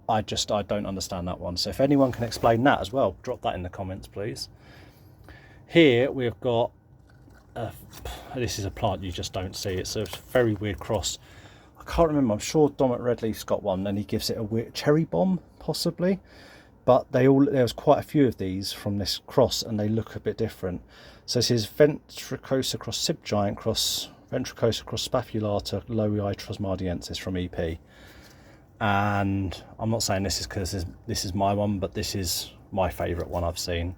I don't understand that one. So if anyone can explain that as well, drop that in the comments, please. Here we've got this is a plant you just don't see. It's a very weird cross. I can't remember, I'm sure Dominic Redleaf's got one and he gives it a weird cherry bomb possibly, but there's quite a few of these from this cross and they look a bit different. So this is Ventricosa cross Sibgiant cross Ventricosa cross Spathulata Lowii Trosmadiensis from EP. And I'm not saying this is because this is my one, but this is my favourite one I've seen.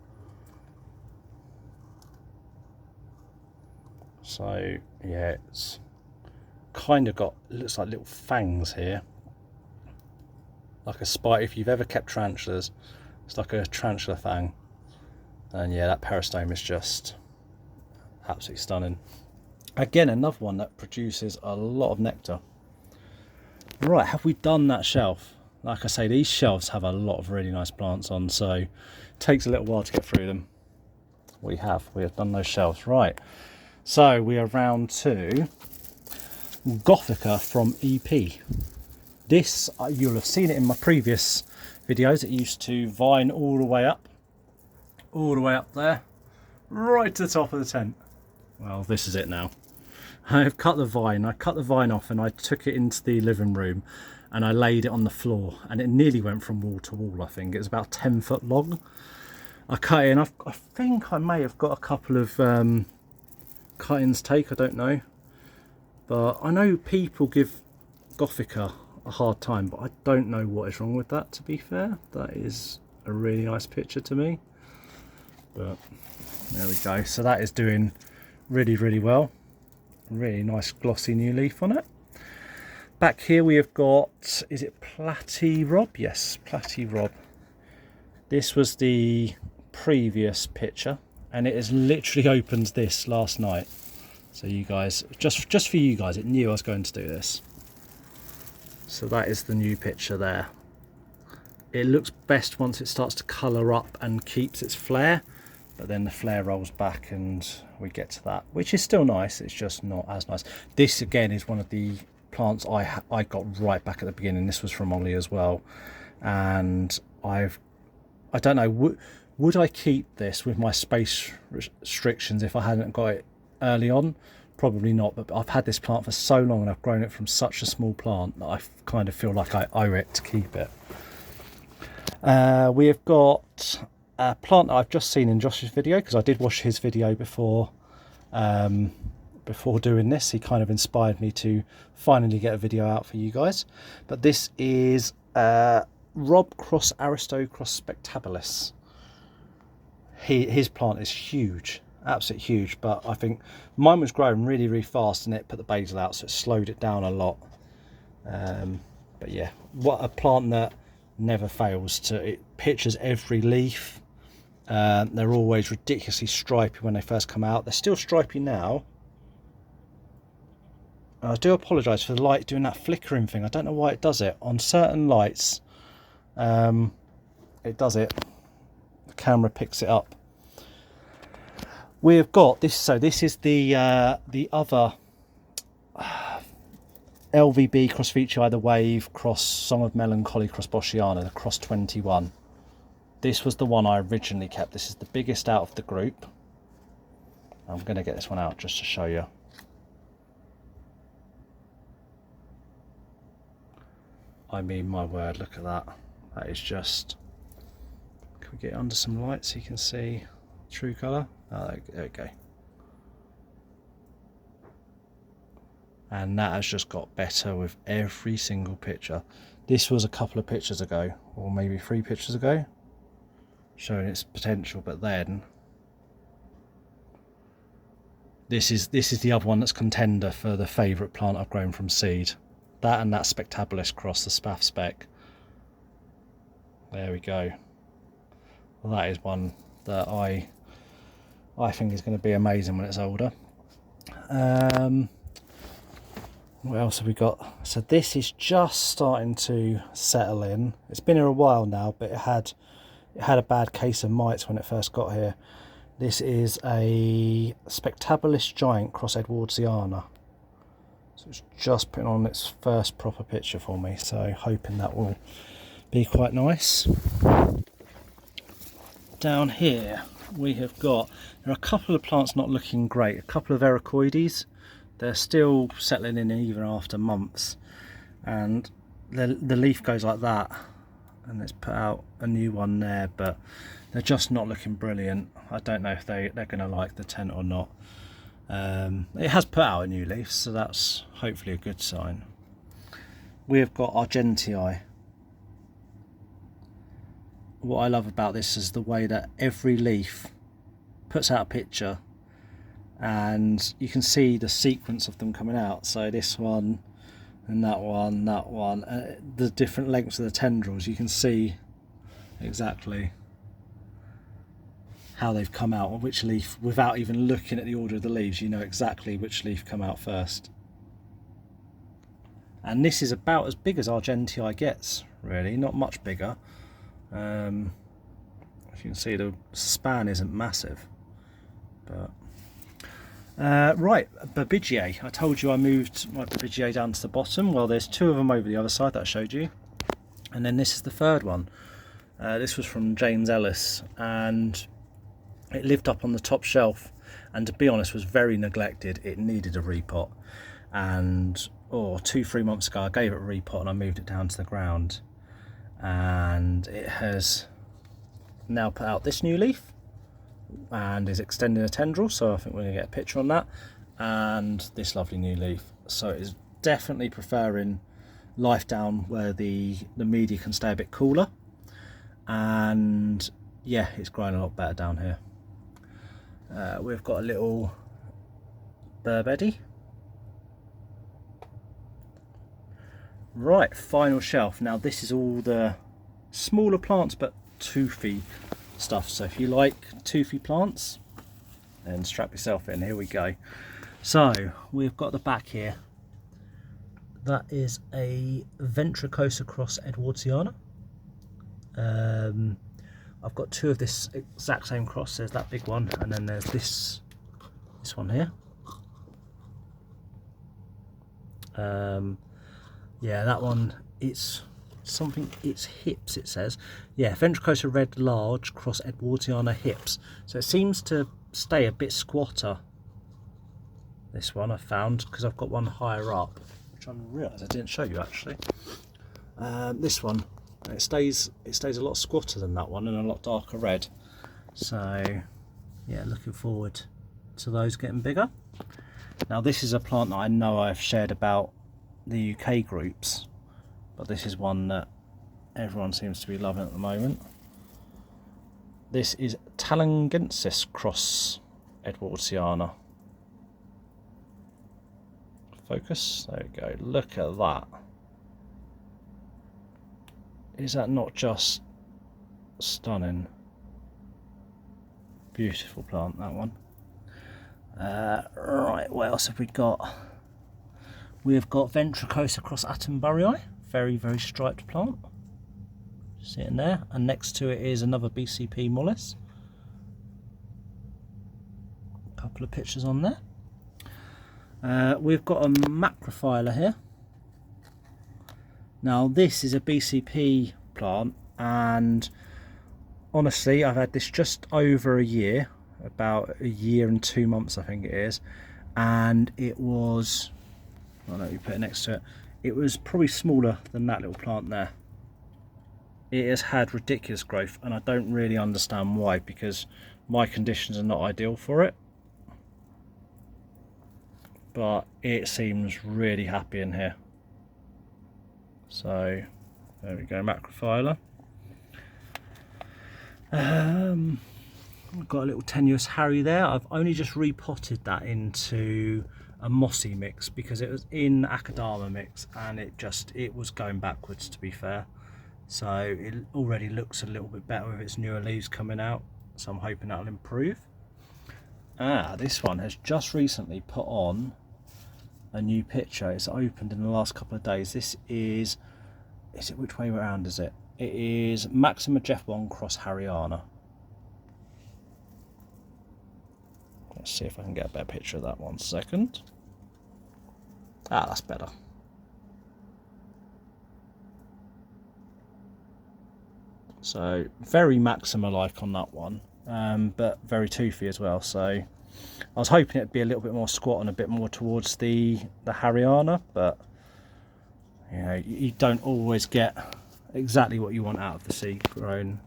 So yeah, it's kind of got, it looks like little fangs here, like a spike. If you've ever kept tarantulas, it's like a tarantula fang. And yeah, that peristome is just absolutely stunning. Again, another one that produces a lot of nectar. Right, have we done that shelf? Like I say, these shelves have a lot of really nice plants on, so it takes a little while to get through them. We have done those shelves. Right, so we are round to Gothica from EP. This, you'll have seen it in my previous videos. It used to vine all the way up there, right to the top of the tent. Well, this is it now. I've cut the vine. I cut the vine off and I took it into the living room and I laid it on the floor, and it nearly went from wall to wall. I think it was about 10 foot long. I cut it in. I think I may have got a couple of cuttings take, I don't know. But I know people give Gothica a hard time, but I don't know what is wrong with that, to be fair. That is a really nice picture to me. But there we go. So that is doing really, really well. Really nice glossy new leaf on it. Back here we have got, is it Platyrob? Yes, Platyrob. This was the previous picture, and it has literally opened this last night. So you guys, just for you guys, it knew I was going to do this. So that is the new picture there. It looks best once it starts to colour up and keeps its flare, but then the flare rolls back and we get to that, which is still nice. It's just not as nice. This again is one of the plants I got right back at the beginning. This was from Ollie as well, and I don't know, would I keep this with my space restrictions if I hadn't got it early on? Probably not, but I've had this plant for so long and I've grown it from such a small plant that I kind of feel like I owe it to keep it. We have got a plant that I've just seen in Josh's video, because I did watch his video before doing this. He kind of inspired me to finally get a video out for you guys. But this is Rob cross Aristo cross Spectabilis. His plant is huge, absolutely huge, but I think mine was growing really, really fast and it put the basil out, so it slowed it down a lot. But yeah, what a plant that never fails to, it pictures every leaf. They're always ridiculously stripy when they first come out. They're still stripy now. I do apologise for the light doing that flickering thing. I don't know why it does it. On certain lights, it does it. The camera picks it up. We've got this, so this is the other LVB cross Veitchii, the Wave cross Song of Melancholy cross Boschiana, the cross 21. This was the one I originally kept. This is the biggest out of the group. I'm going to get this one out just to show you. I mean, my word, look at that. That is just... Can we get under some light so you can see true colour? Oh, there we go. And that has just got better with every single picture. This was a couple of pictures ago, or maybe 3 pictures ago, showing its potential, but then this is the other one that's contender for the favourite plant I've grown from seed. That and that Spectabilis cross, the Spaff Spec. There we go. Well, that is one that I think is going to be amazing when it's older. What else have we got? So this is just starting to settle in. It's been here a while now, but it had a bad case of mites when it first got here. This is a Spectabilis Giant cross Edwardsiana. So it's just putting on its first proper picture for me, so hoping that will be quite nice. Down here we have got, there are a couple of plants not looking great, a couple of Ericoides. They're still settling in even after months, and the leaf goes like that, and it's put out a new one there, but they're just not looking brilliant. I don't know if they're going to like the tent or not. It has put out a new leaf, so that's hopefully a good sign. We've got Argentii. What I love about this is the way that every leaf puts out a picture, and you can see the sequence of them coming out. So this one and that one, the different lengths of the tendrils, you can see exactly how they've come out, or which leaf, without even looking at the order of the leaves, you know exactly which leaf come out first. And this is about as big as Argentii gets, really, not much bigger. As you can see, the span isn't massive, but right, Babigiae. I told you I moved my Babigiae down to the bottom. Well, there's 2 of them over the other side that I showed you, and then this is the 3rd one. This was from James Ellis, and it lived up on the top shelf, and to be honest was very neglected. It needed a repot, and 2-3 months ago I gave it a repot and I moved it down to the ground, and it has now put out this new leaf and is extending a tendril, so I think we're going to get a picture on that, and this lovely new leaf. So it is definitely preferring life down where the media can stay a bit cooler, and yeah, it's growing a lot better down here. We've got a little Burbedi. Right, final shelf. Now this is all the smaller plants but toothy stuff, so if you like toothy plants, then strap yourself in. Here we go. So we've got the back here. That is a Ventricosa cross Edwardsiana. I've got 2 of this exact same cross. There's that big one, and then there's this one here. Yeah, that one, it's something, it's hips, it says. Yeah, Ventricosa red large cross Edwardsiana hips. So it seems to stay a bit squatter, this one I found, because I've got one higher up, which I realised I didn't show you actually. This one, it stays a lot squatter than that one, and a lot darker red. So yeah, looking forward to those getting bigger. Now this is a plant that I know I've shared about the UK groups, but this is one that everyone seems to be loving at the moment. This is Talangensis cross Edwardsiana. Focus, there we go, look at that. Is that not just stunning? Beautiful plant, that one. Right, what else have we got? We've got Ventricosa cross Attenburyi, very, very striped plant. Sitting there, and next to it is another BCP mollis. A couple of pictures on there. We've got a macrophylla here. Now this is a BCP plant, and honestly I've had this just over a year, about a year and 2 months I think it is, and it was, I don't know, you put it next to it, it was probably smaller than that little plant there. It has had ridiculous growth, and I don't really understand why, because my conditions are not ideal for it. But it seems really happy in here. So there we go, macrophylla. I've got a little tenuous Harry there. I've only just repotted that into a mossy mix because it was in Akadama mix and it was going backwards, to be fair. So it already looks a little bit better with its newer leaves coming out, so I'm hoping that'll improve. This one has just recently put on a new picture. It's opened in the last couple of days. This is it, which way around is it? It is Maxima Jeff 1 cross Harryana. Let's see if I can get a better picture of that 1 second. That's better. So very Maxima-like on that one, but very toothy as well. So I was hoping it'd be a little bit more squat and a bit more towards the Harryana, but you know, you don't always get exactly what you want out of the seed grown.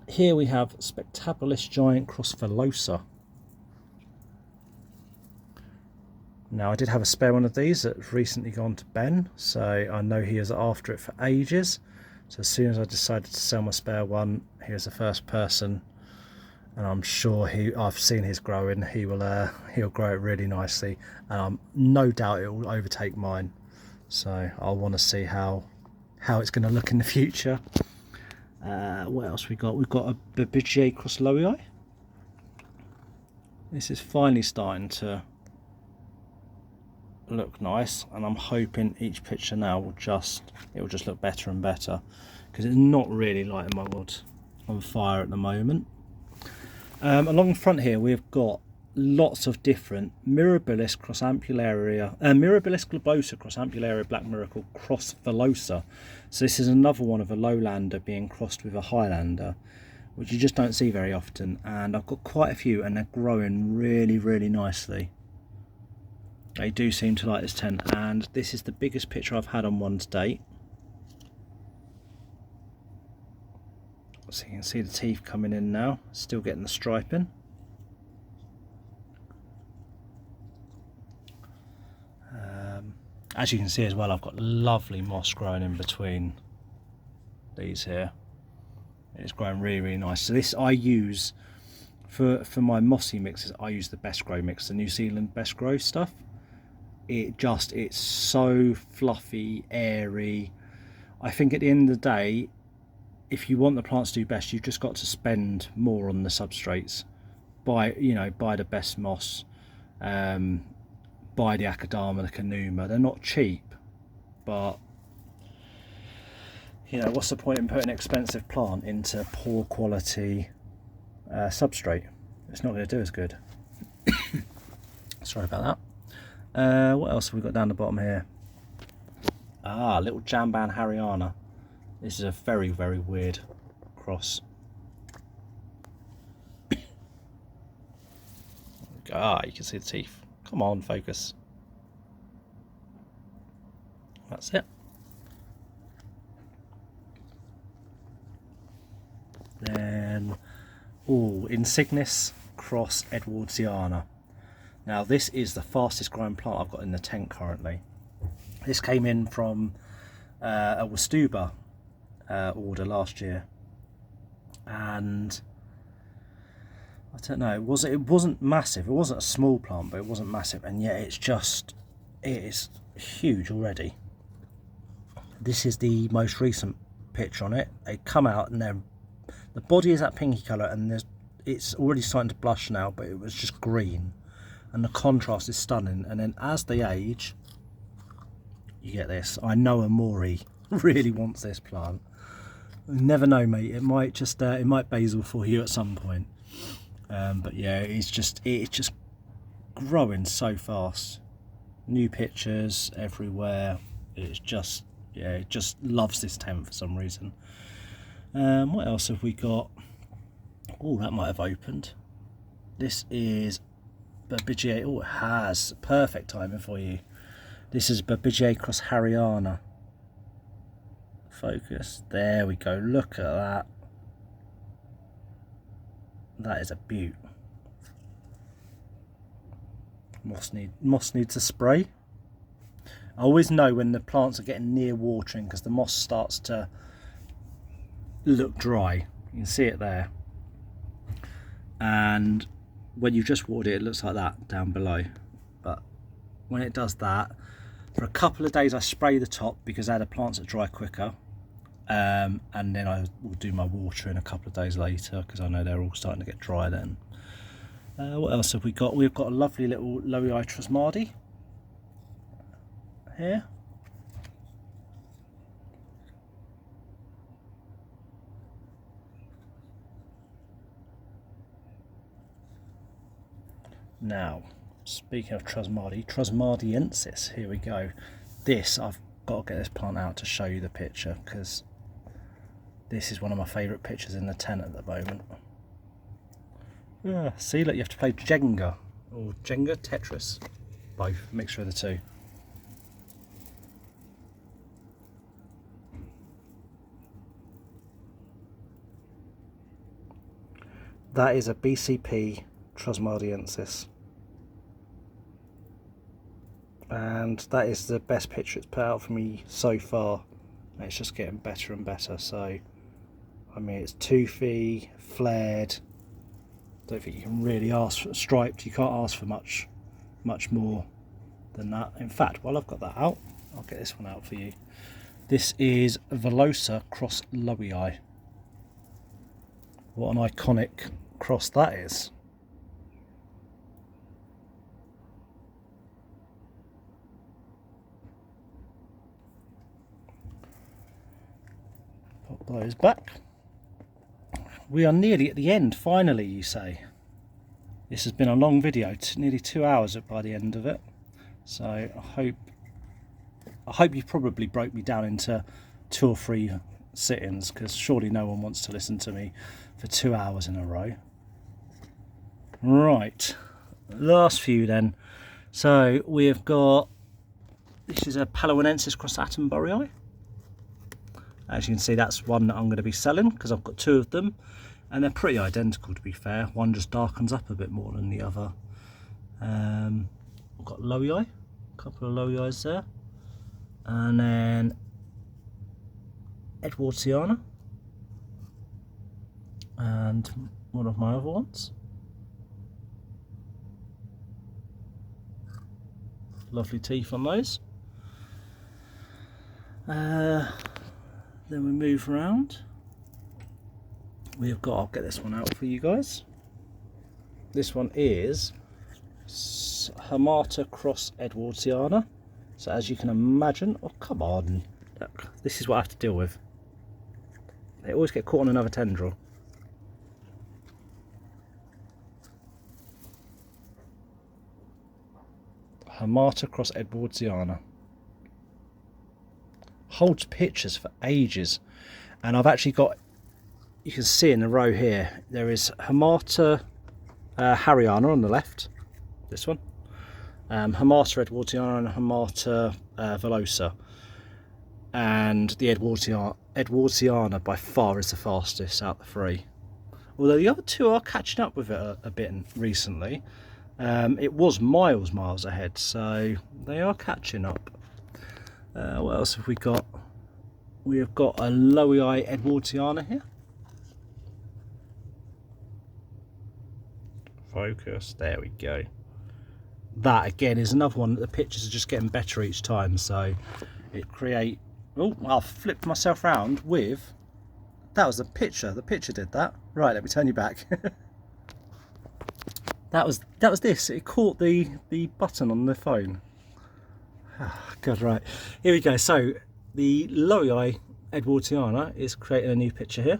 Here we have Spectabulis Giant cross Velosa. Now I did have a spare one of these that's recently gone to Ben, so I know he is after it for ages. So as soon as I decided to sell my spare one, he was the first person, and I'm sure I've seen his growing. He'll grow it really nicely, and no doubt it will overtake mine. So I'll want to see how it's going to look in the future. What else we got? We've got a Babigier cross Lowii. This is finally starting to look nice, and I'm hoping each picture now will just look better and better, because it's not really lighting my wood on fire at the moment. Along the front here we've got lots of different Mirabilis cross Ampullaria, Mirabilis globosa cross Ampullaria Black Miracle cross Velosa. So this is another one of a lowlander being crossed with a highlander, which you just don't see very often, and I've got quite a few and they're growing really nicely. They do seem to like this tent, and this is the biggest picture I've had on one to date. So you can see the teeth coming in now, still getting the striping. As you can see as well, I've got lovely moss growing in between these here. It's growing really nice. So this I use for my mossy mixes. I use the Best Grow mix, the New Zealand Best Grow stuff. It's so fluffy, airy. I think at the end of the day, if you want the plants to do best, you've just got to spend more on the substrates. Buy the best moss, buy the Akadama, the Kanuma. They're not cheap, but you know, what's the point in putting an expensive plant into poor quality substrate? It's not going to do as good. Sorry about that. What else have we got down the bottom here? Little Jamban Harryana. This is a very weird cross. You can see the teeth. Come on, focus. That's it. Then, Insignis cross Edwardsiana. Now this is the fastest growing plant I've got in the tent currently. This came in from a Westuba order last year, and I don't know, it wasn't massive. It wasn't a small plant, but it wasn't massive, and yet it is huge already. This is the most recent picture on it. They come out and the body is that pinky colour, and it's already starting to blush now, but it was just green, and the contrast is stunning. And then as they age, you get this. I know Amori really wants this plant. You never know, mate. It might basil for you at some point. But yeah, it's just growing so fast. New pictures everywhere. It just loves this tent for some reason. What else have we got? Oh, that might have opened. This is Babigier. Oh, it has. Perfect timing for you. This is Babijae cross Haryana. Focus. There we go. Look at that. That is a beaut. Moss needs a spray. I always know when the plants are getting near watering because the moss starts to look dry. You can see it there. And when you just water it, it looks like that down below. But when it does that, for a couple of days I spray the top because I had the plants that dry quicker. And then I will do my watering a couple of days later because I know they're all starting to get dry then. What else have we got? We've got a lovely little Lowii Trasmadi here. Now, speaking of Trasmadiensis, here we go. This, I've got to get this plant out to show you the picture because this is one of my favourite pictures in the tent at the moment. Yeah, see, look, you have to play Jenga, or Jenga, Tetris, both, mixture of the two. That is a BCP Trasmadiensis. And that is the best picture it's put out for me so far. And it's just getting better and better. So, I mean, it's toothy, flared. Don't think you can really ask for striped. You can't ask for much more than that. In fact, while I've got that out, I'll get this one out for you. This is Velosa cross Lowii. What an iconic cross that is. Pop those back. We are nearly at the end, finally, you say. This has been a long video, nearly 2 hours by the end of it. So I hope you probably broke me down into 2 or 3 sit-ins, because surely no one wants to listen to me for 2 hours in a row. Right, last few then. So we've got, this is a Paloenensis cross Attenborii. As you can see, that's one that I'm going to be selling because I've got 2 of them and they're pretty identical, to be fair. One just darkens up a bit more than the other. We've got Lowii, a couple of Lowiis there, and then Edwardsiana, and one of my other ones. Lovely teeth on those. Then we move around. We've got, I'll get this one out for you guys. This one is Hamata cross Edwardsiana. So as you can imagine, oh come on, look, this is what I have to deal with. They always get caught on another tendril. Hamata cross Edwardsiana. Holds pictures for ages, and I've actually got, you can see in the row here, there is Hamata Haryana on the left, this one, Hamata Edwardsiana and Hamata Velosa, and the Edwardsiana by far is the fastest out of the 3, although the other 2 are catching up with it a bit recently. It was miles ahead, so they are catching up. What else have we got? We have got a Lowii Edwardsiana here. Focus, there we go. That again is another one that the pictures are just getting better each time, so it create, oh, I flipped myself round with, that was the picture did that. Right, let me turn you back. that was this, it caught the button on the phone. Oh, God, right, here we go. So the Lowii Edwardsiana is creating a new picture here.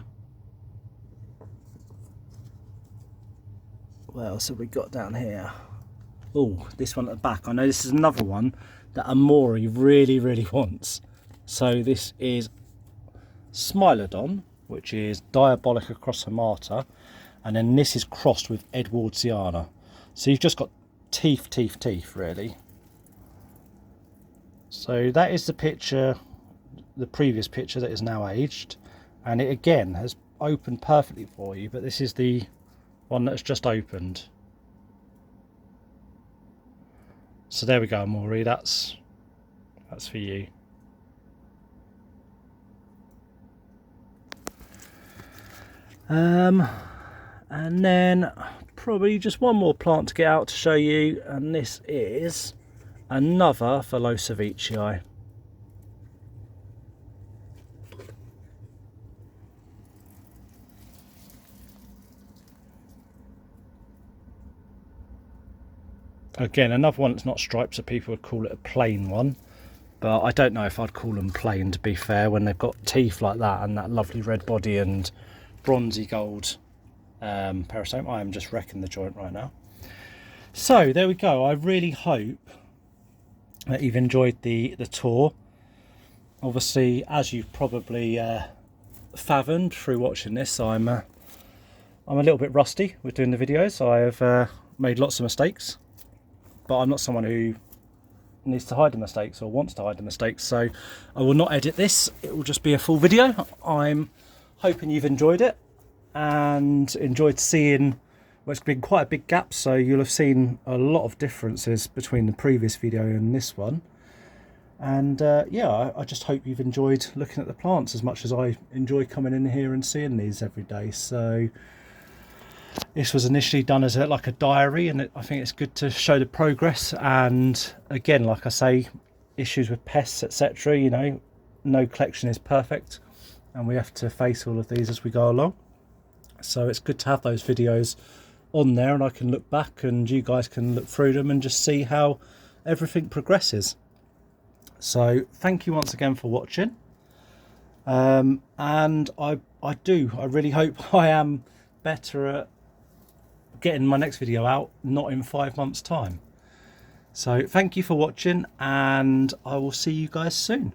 What else have we got down here? Oh, this one at the back. I know this is another one that Amori really wants. So this is Smilodon, which is Diabolic across Hamata, and then this is crossed with Edwardsiana. So you've just got teeth really. So that is the picture, the previous picture that is now aged, and it again has opened perfectly for you, but this is the one that's just opened. So there we go, Maury, that's for you. And then probably just one more plant to get out to show you, and this is another Velocevici. Again, another one that's not striped, so people would call it a plain one, but I don't know if I'd call them plain, to be fair, when they've got teeth like that and that lovely red body and bronzy gold peristome. I am just wrecking the joint right now. So there we go. I really hope that you've enjoyed the tour. Obviously, as you've probably fathomed through watching this, I'm a little bit rusty with doing the videos. I have made lots of mistakes, but I'm not someone who needs to hide the mistakes or wants to hide the mistakes, so I will not edit this. It will just be a full video. I'm hoping you've enjoyed it and enjoyed seeing, well, it's been quite a big gap, so you'll have seen a lot of differences between the previous video and this one. And yeah, I just hope you've enjoyed looking at the plants as much as I enjoy coming in here and seeing these every day. So this was initially done as like a diary, and I think it's good to show the progress. And again, like I say, issues with pests, etc. You know, no collection is perfect, and we have to face all of these as we go along. So it's good to have those videos on there, and I can look back and you guys can look through them and just see how everything progresses. So thank you once again for watching. And I really hope I am better at getting my next video out, not in 5 months' time. So thank you for watching, and I will see you guys soon.